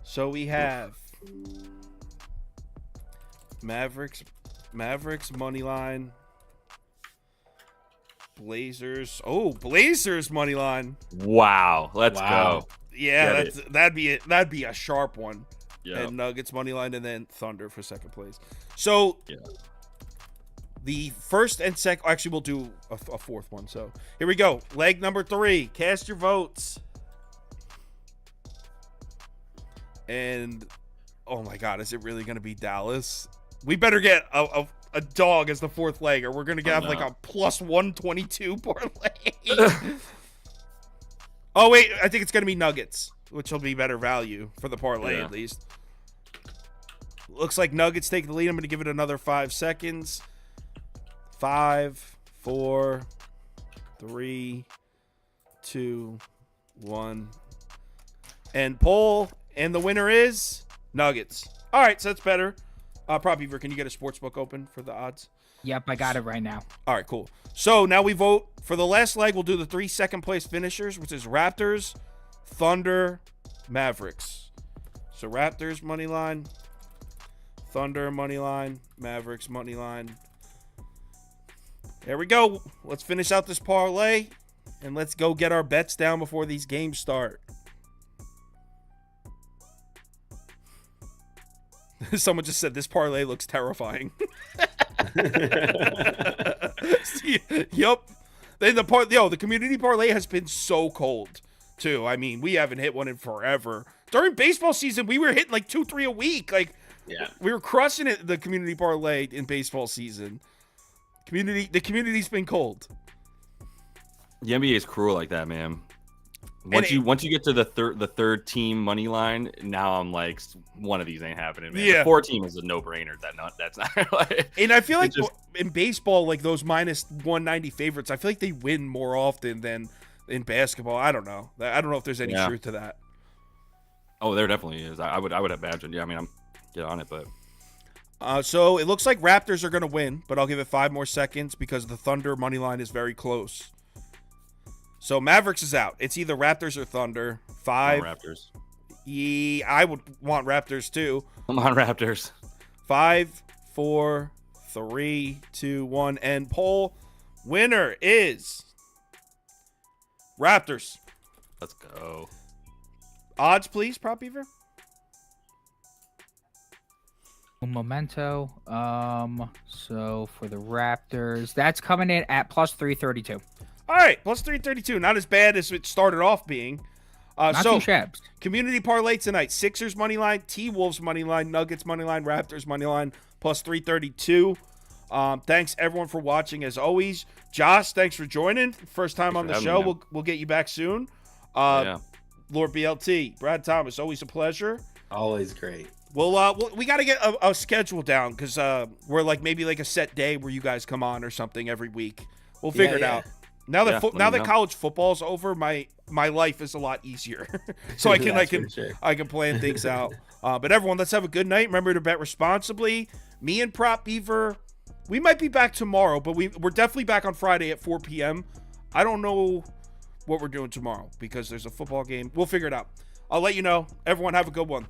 So we have Mavericks money line. Blazers. Oh, Blazers money line. Wow. Let's Wow. go. Yeah, Get that'd be a sharp one. Yeah. And Nuggets money line, and then Thunder for second place. So Yeah. the first and second, actually, we'll do a fourth one. So here we go. Leg number 3. Cast your votes. And oh my God, is it really going to be Dallas? We better get a dog as the fourth leg, or we're going to have like a plus 122 parlay. Oh, wait, I think it's going to be Nuggets, which will be better value for the parlay at least. Looks like Nuggets take the lead. I'm going to give it another 5 seconds. 5, 4, 3, 2, 1. And poll, and the winner is Nuggets. All right, so that's better. Prop Beaver, can you get a sportsbook open for the odds? Yep, I got it right now. All right, cool. So now we vote for the last leg. We'll do the 3 second place finishers, which is Raptors, Thunder, Mavericks. So Raptors money line, Thunder money line, Mavericks money line. There we go. Let's finish out this parlay, and let's go get our bets down before these games start. Someone just said this parlay looks terrifying. Yup. The community parlay has been so cold too. I mean, we haven't hit one in forever. During baseball season, we were hitting like 2-3 a week. Like, Yeah. we were crushing it. The community parlay in baseball season. The community's been cold. The NBA is cruel like that, man. Once you get to the third team money line, now I'm like, one of these ain't happening, man. Yeah. The 4 team is a no-brainer. That's not like, And I feel like just- in baseball, like those minus 190 favorites, I feel like they win more often than in basketball. I don't know. I don't know if there's any truth to that. Oh, there definitely is. I would imagine. Yeah, I mean, I'm get on it, but So it looks like Raptors are going to win, but I'll give it 5 more seconds because the Thunder money line is very close. So Mavericks is out. It's either Raptors or Thunder. 5. Raptors. Yeah, I would want Raptors too. Come on, Raptors. 5, 4, 3, 2, 1, and poll winner is Raptors. Let's go. Odds, please, Prop Beaver. Un momento. So for the Raptors, that's coming in at plus 332. All right, plus 332. Not as bad as it started off being. Not So too shabs. community parlay tonight: Sixers money line, T-Wolves money line, Nuggets money line, Raptors money line, plus 332. Thanks everyone for watching as always. Josh, thanks for joining. First time on the having show. me, man. We'll get you back soon. Yeah. Lord BLT, Brad Thomas, always a pleasure. Always great. We got to get a schedule down because we're like maybe like a set day where you guys come on or something every week. We'll figure it out. Now that college football's over, my life is a lot easier, so I can plan things out. But everyone, let's have a good night. Remember to bet responsibly. Me and Prop Beaver, we might be back tomorrow, but we're definitely back on Friday at 4 p.m. I don't know what we're doing tomorrow because there's a football game. We'll figure it out. I'll let you know. Everyone, have a good one.